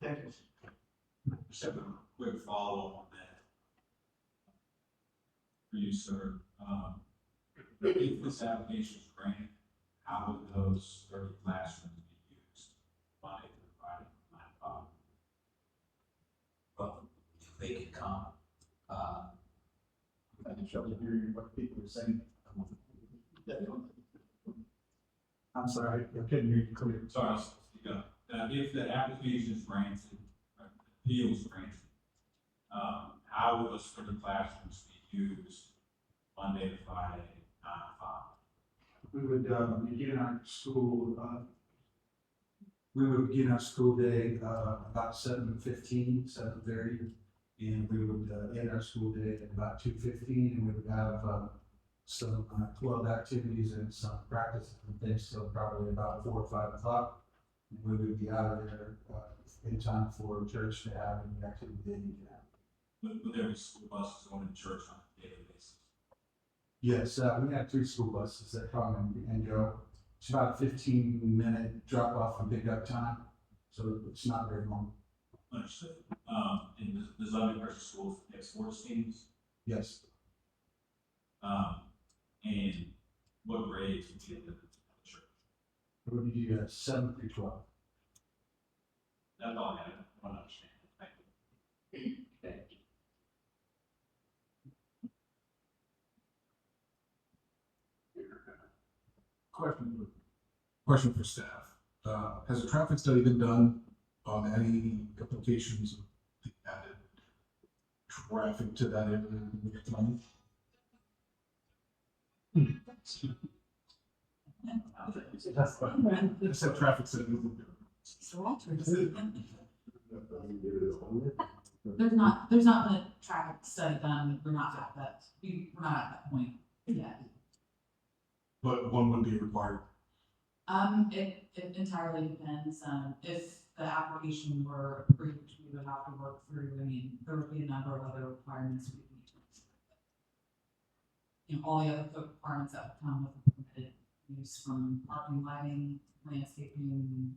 Thank you. Just have a quick follow-up on that. For you, sir. If this application is granted, how would those 30 classrooms be used? Monday through Friday, 9 to 5? well, if they can come, I can show you what people are saying. I'm sorry, I couldn't hear you clearly. Sorry, I'll speak up. If the application is granted, or the appeal is granted, how would those 30 classrooms be used Monday to Friday, 9 to 5? We would begin our school. We would begin our school day about 7:15, 7:30, and we would end our school day at about 2:15, and we would have some 12 activities and some practice and things till probably about 4 or 5 o'clock. And we would be out of there in time for church to have any activity they need to have. Would there be school buses going to church on a daily basis? Yes, we have 3 school buses that come and go. It's about a 15-minute drop off and pick up time, so it's not very long. Understood. And the zoning versus schools have sports teams, Yes, and what grades would be in the church? it would be 7 through 12. That's all I have. I want to understand. Thank you. Question for staff. Has a traffic study been done on any applications of the added traffic to that area? I said traffic study. There's not been a traffic study done, we're not at that point yet. But one would be required. It entirely depends, if the application were approved, we would have to work through, there would be a number of other requirements we need to. All the other code requirements that would come with permitted use from parking, lighting, landscaping,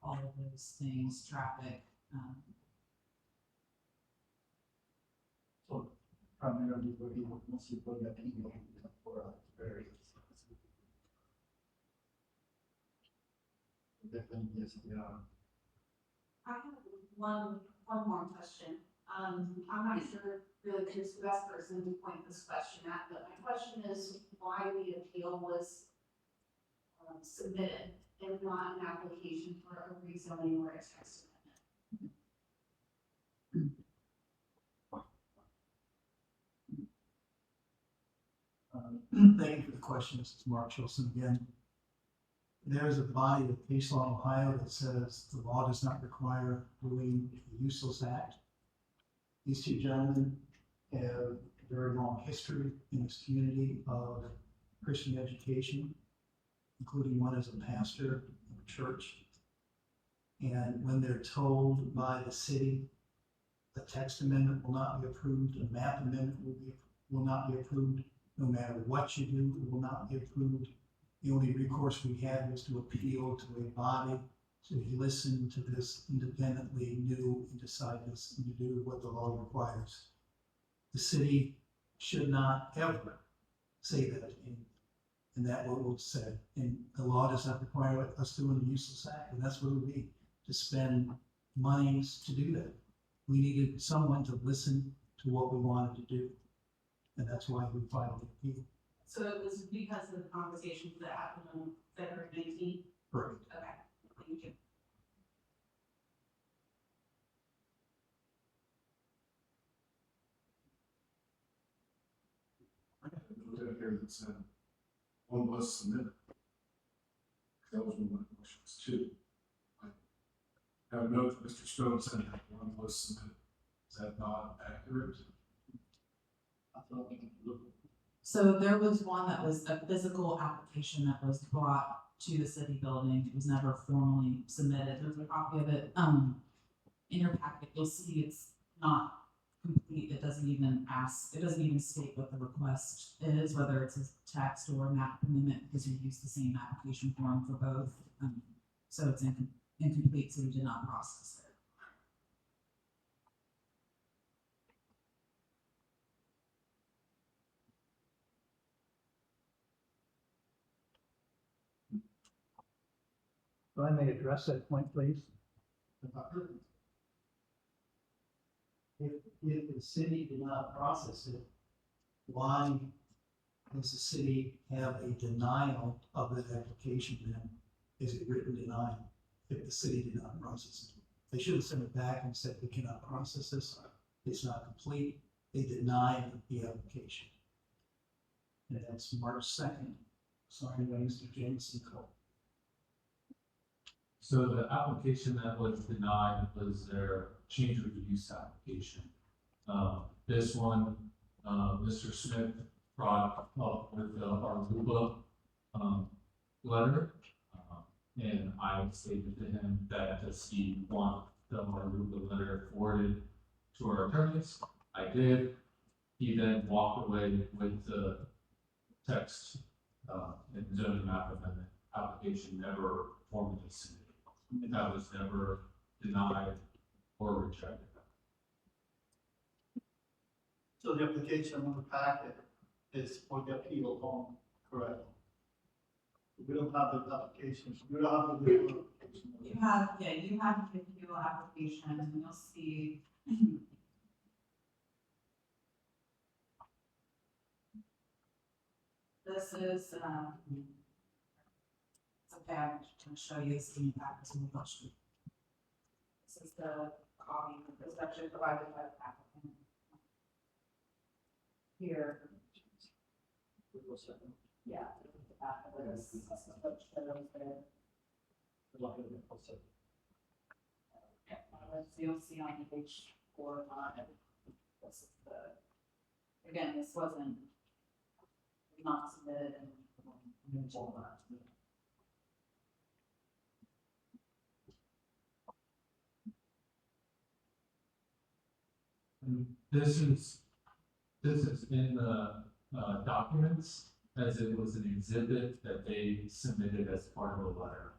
all of those things, traffic, primarily for the, mostly for the appeal for various. Definitely, yes, they are. I have one more question. I'm not sure really who's the best person to point this question at, but my question is why the appeal was submitted and not an application for a rezoning or a text amendment. Thank you for the question. This is Mark Chilson again. There is a body of case law in Ohio that says the law does not require doing a useless act. These two gentlemen have a very long history in this community of Christian education, including one as a pastor of a church. And when they're told by the city, a text amendment will not be approved, a map amendment will not be approved, no matter what you do, it will not be approved. The only recourse we had was to appeal to a body to listen to this independently, knew, and decide this and to do what the law requires. The city should not ever say that, and that what was said. And the law does not require us doing a useless act, and that's what it would be, to spend monies to do that. We needed someone to listen to what we wanted to do, and that's why we filed the appeal. So it was because of the conversations that happened on February 19th? Right. Okay, thank you. I got a note out here that said one was submitted. That was one of my questions too. I have a note that Mr. Stone said that one was submitted. Is that not accurate? I thought we could look. So there was one that was a physical application that was brought to the city building. It was never formally submitted. There's a copy of it, in your packet. You'll see it's not complete. It doesn't even state what the request is, whether it's a text or a map amendment, because we use the same application form for both. So it's incomplete, so we did not process it. If I may address that point, please. If the city did not process it, why does the city have a denial of that application then? Is it written denial if the city did not process it? They should have sent it back and said, we cannot process this. It's not complete. They denied the application. And that's March 2nd. Signed by Mr. Jameson Cole. So the application that was denied was their change of use application. This one, Mr. Smith brought up with our Aruba letter. And I stated to him that does he want the Aruba letter forwarded to our attorneys? I did. He then walked away with the text and zoning map amendment application never formally submitted. That was never denied or rejected. So the application on the packet is for the appeal on, correct? We don't have the application, we don't have the legal application. You have the appeal application, and you'll see. This is, it's okay, I'm just gonna show you this in the packet, so we'll watch it. This is the copy, this is actually provided by the applicant. Here. Yeah. The back of this, this is what shows there. Yeah, so you'll see on page 4 or 5, this is the, again, this wasn't not submitted and all that. And this is in the documents as it was an exhibit that they submitted as part of a letter.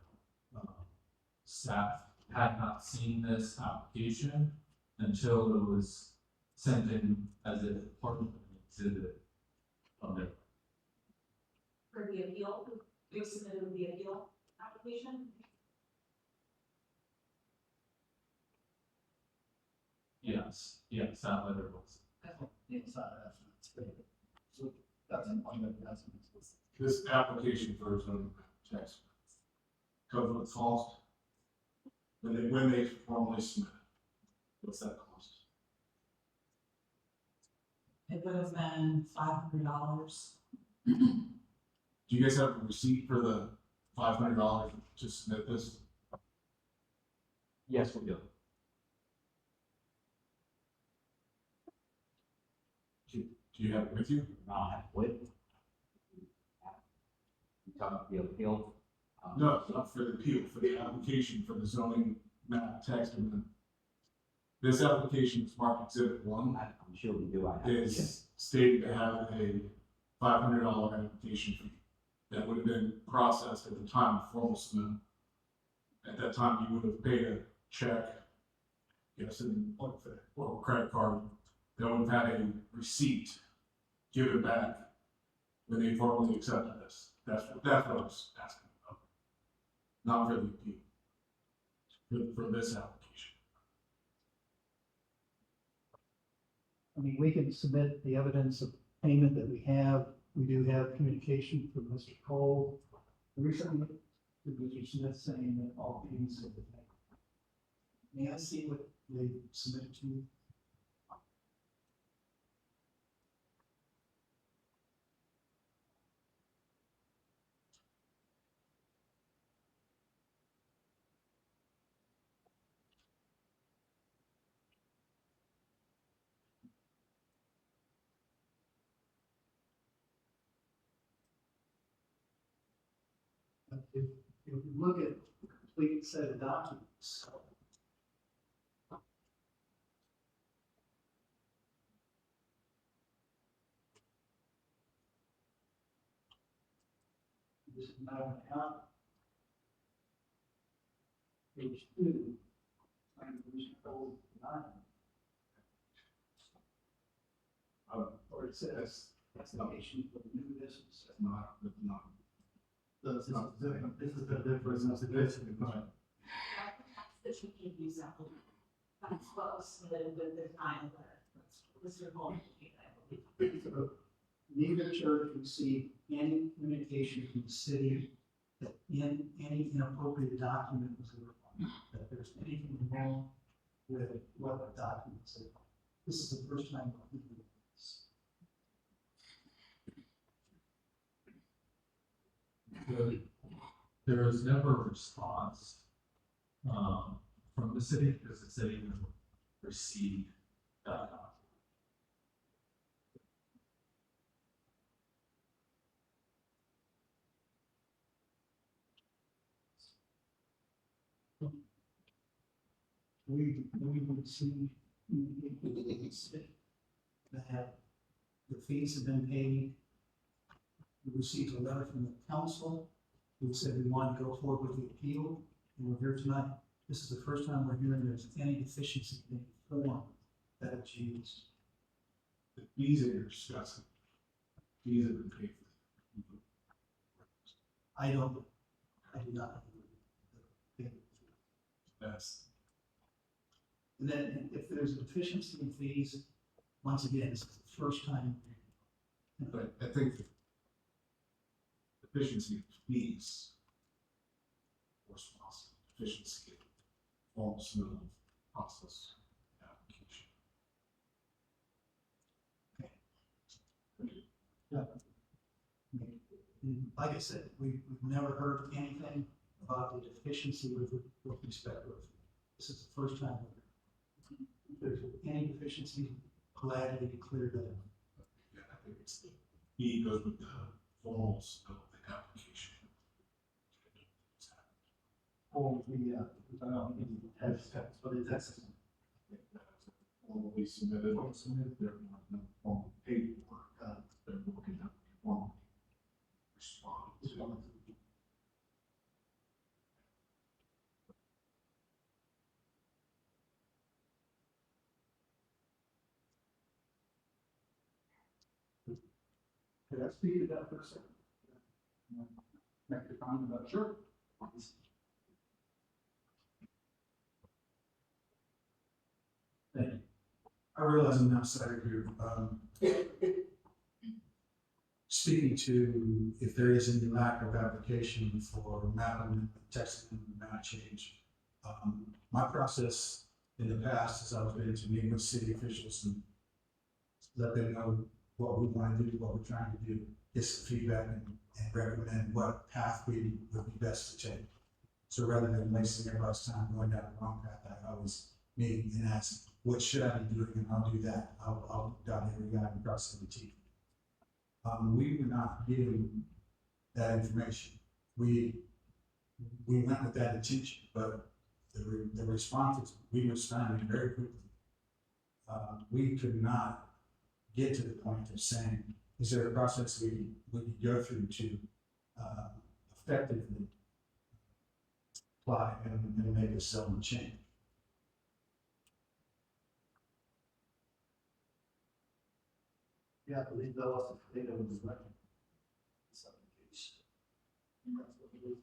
Staff had not seen this application until it was sent in as a part of an exhibit on there. For the appeal, we submitted the appeal application. Yes, that letter was. Inside estimates. So that's an unmet estimates. This application for zoning tax comes with cost. When they formally submit, what's that cost? It would have been $500. Do you guys have a receipt for the $500 to submit this? Yes, we do. Do you have it with you? What? You talking about the appeal? No, not for the appeal, for the application for the zoning map text amendment. This application is marked exhibit 1. I'm sure we do. I have. Is stated to have a $500 application fee that would have been processed at the time of formal submittal. At that time, you would have paid a check, yes, and or a credit card that would have had a receipt given back when they formally accepted this. That's what I was asking about. Not for the appeal, for this application. I mean, we can submit the evidence of payment that we have. We do have communication from Mr. Cole recently, with Mr. Smith saying that all payments have been made. May I see what they submitted to you? If you look at the complete set of documents, this is not out. Page 2, Mr. Cole 9. Or it says, application for new business. Not. This is the difference. That's the difference. That should give you something. That's what was submitted with the final letter. That's Mr. Cole. So neither church received any communication from the city that any inappropriate document was ever, that there's anything wrong with what the document said. This is the first time we're doing this. There was never a response from the city because the city never received that document. We would see that the fees have been paid. We received a letter from the council who said we want to go forward with the appeal, and we're here tonight. This is the first time we're hearing there's any deficiency in the form that it's used. The fees that you're discussing, fees have been paid for. I do not. That's, And then if there's a deficiency in fees, once again, this is the first time. but I think the deficiency of fees was possible, deficiency of formal submittal process application. Like I said, we've never heard anything about the deficiency with respect to it. This is the first time. If there's any deficiency, gladly clear that up. Yeah, I think it's the fee goes with the formal submittal of the application. Or the text, for the text. Formally submitted, there was no formal paperwork, they're looking at formally respond to. Could I speak to that for a second? Make a comment about it? Sure. Thank you. I realize I'm outside here. Speaking to if there is any lack of application for map and text and map change. My process in the past is I've been to meet with city officials and let them know what we want to do, what we're trying to do, get some feedback and recommend what path we would be best to take. So rather than wasting everybody's time going down the wrong path, I always meet and ask, what should I be doing? And I'll do that. I'll dot every I and cross every T. We were not given that information. We went with that intention, but the responses, we responded very quickly. We could not get to the point of saying, is there a process we could go through to effectively apply and make a settlement change? Yeah, I believe that was the data was right. This application. And that's what it is.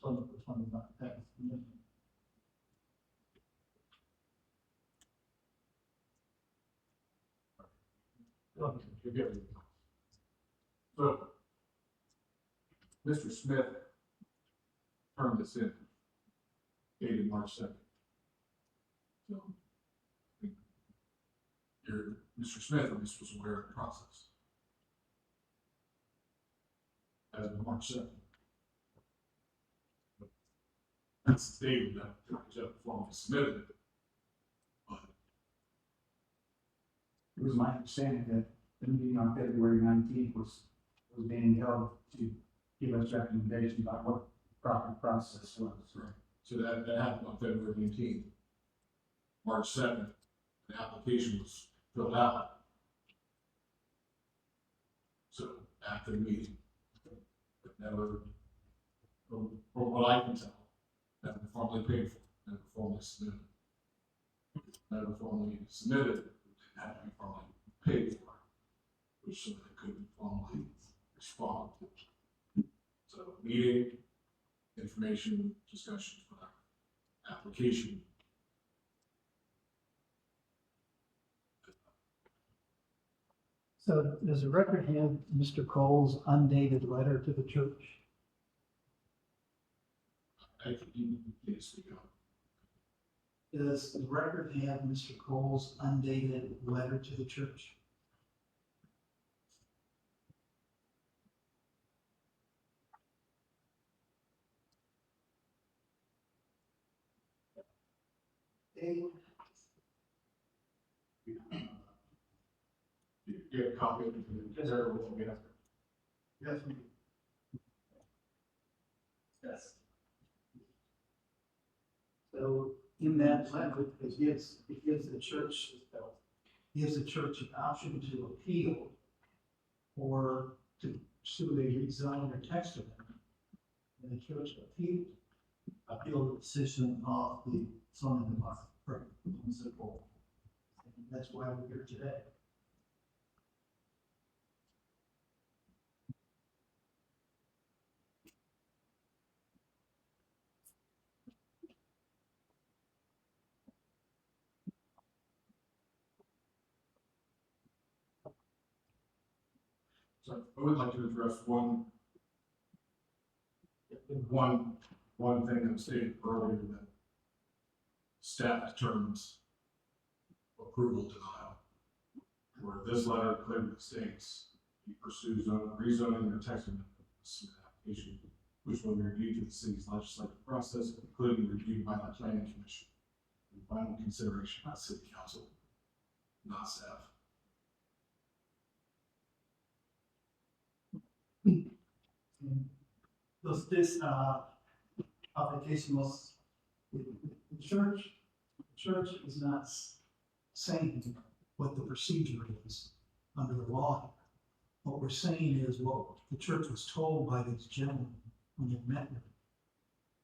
Which one is not text? So, Mr. Smith turned this in, dated March 2nd. So, Mr. Smith, at least, was aware of the process. As of March 2nd. That's the date that the formally submitted it. But It was my understanding that the meeting on February 19th was being held to give us recommendations about what the proper process was. right. So that happened on February 19th. March 2nd, the application was filled out. So after the meeting, but never, from what I can tell, never formally paid for, never formally submitted. Never formally submitted, didn't have to be formally paid for, which so they couldn't formally respond. So meeting, information, discussion for that application. So does the record have Mr. Cole's undated letter to the church? I could even speak up. Does the record have Mr. Cole's undated letter to the church? You get a copy of it, is there what we have? Yes, we do. Yes. So in that letter, it gives the church an option to appeal or to pursue a rezone or text amendment. And the church Appeal the decision of the zoning department. Right. Mr. Cole. and that's why we're here today. So I would like to address one thing that was stated earlier, that staff determines approval denial. Where this letter clearly states he pursues rezoning or text amendment application, which will be reviewed to the city's legislative process, including reviewed by the planning commission. And final consideration by city council, not staff. Does this application was, the church is not saying what the procedure is under the law. What we're saying is what the church was told by these gentlemen when they met with them.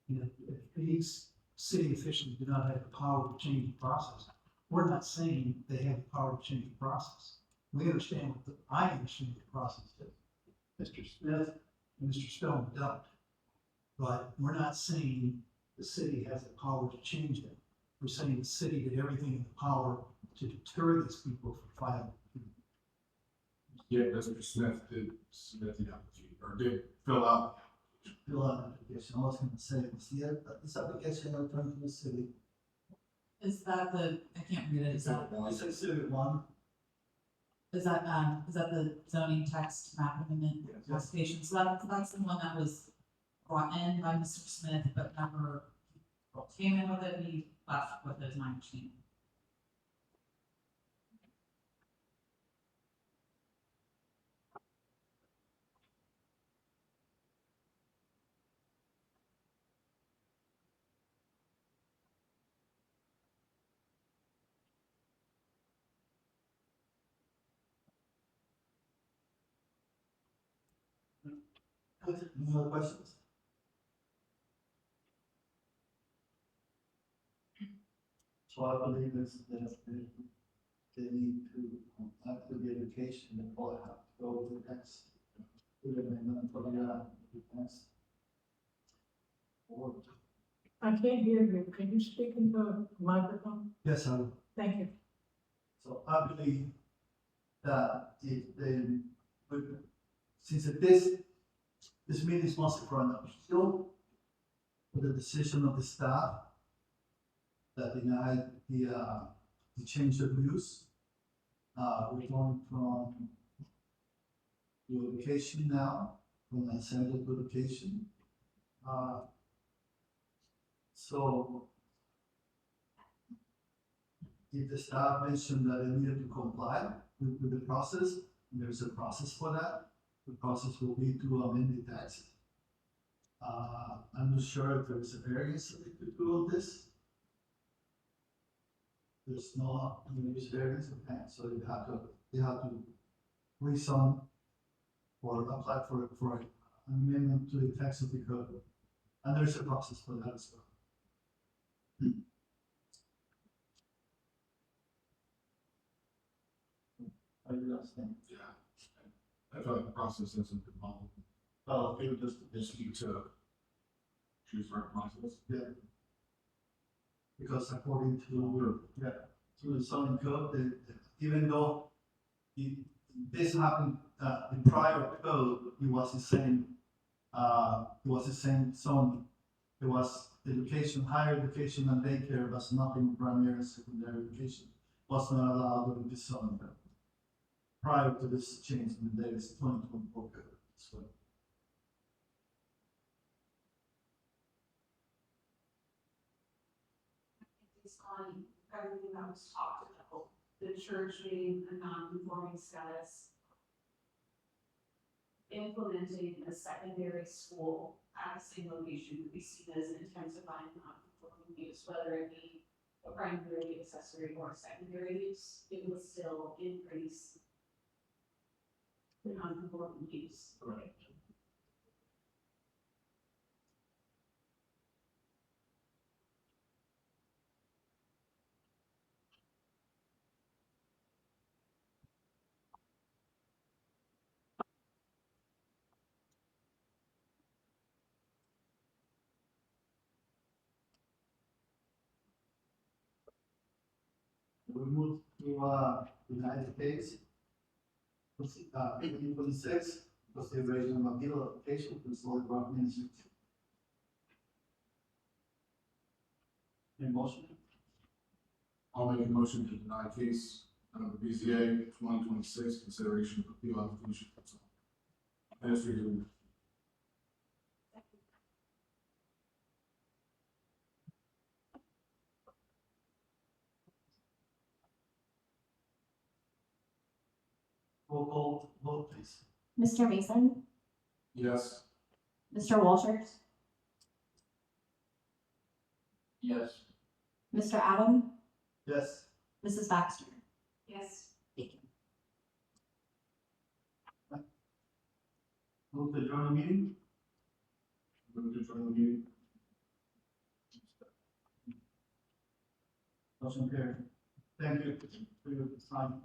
You know, if these city officials do not have the power to change the process, we're not saying they have the power to change the process. we understand, I understand the process that Mr. Smith and Mr. Stone don't. But we're not saying the city has the power to change it. We're saying the city did everything in the power to deter these people from filing. Yeah, Mr. Smith did submit the application, or did fill out. Fill out an application. I was gonna say, this application returned to the city. Is that I can't read it, It's exhibit one. is that the zoning text map amendment Yes. application? So that's the one that was brought in by Mr. Smith, but never came in with it, he left with it, is my understanding. Good. Any other questions? So I believe is that they need to, after the education, they probably have to go to the next. To the amendment for the next. Or, I can't hear you. Can you speak into a microphone? yes, I will. Thank you. So I believe that if they, would, since this meeting is mostly for an appeal for the decision of the staff that denied the change of use, we're going from the location now, from the assembly to location. So if the staff mentioned that they needed to comply with the process, there's a process for that. The process will be to amend the text. I'm not sure if there's a variance that they could do on this. There's no, there's variance, okay, so you have to rezone or apply for an amendment to the text of the code. And there's a process for that as well. Are you understanding? Yeah. I feel like the process hasn't been followed. Well, It would just need to choose the right process. yeah. Because according to, to the zoning code, even though this happened, in prior code, it was the same zone. It was education, higher education and daycare, but nothing primary and secondary education was not allowed in this zone. Prior to this change in the latest 2024 code, so. It's on everything that was talked about, the church being a non-conforming status. Implementing a secondary school at the same location would be seen as intensifying non-conforming use, whether it be a primary, accessory, or secondary use, it would still increase the non-conforming use. Right. We move to, United States. 1826, consideration of appeal application to solid rock ministry. Any motion? I'll make a motion to deny case number BZA 2026, consideration of appeal application. Administrative. Roll call vote, please. Mr. Mason, Yes. Mr. Walters, Yes. Mr. Adam, Yes. Mrs. Baxter. Yes. Thank you. Move to adjourn the meeting. Move to join the meeting. Motion carried. Thank you for your time.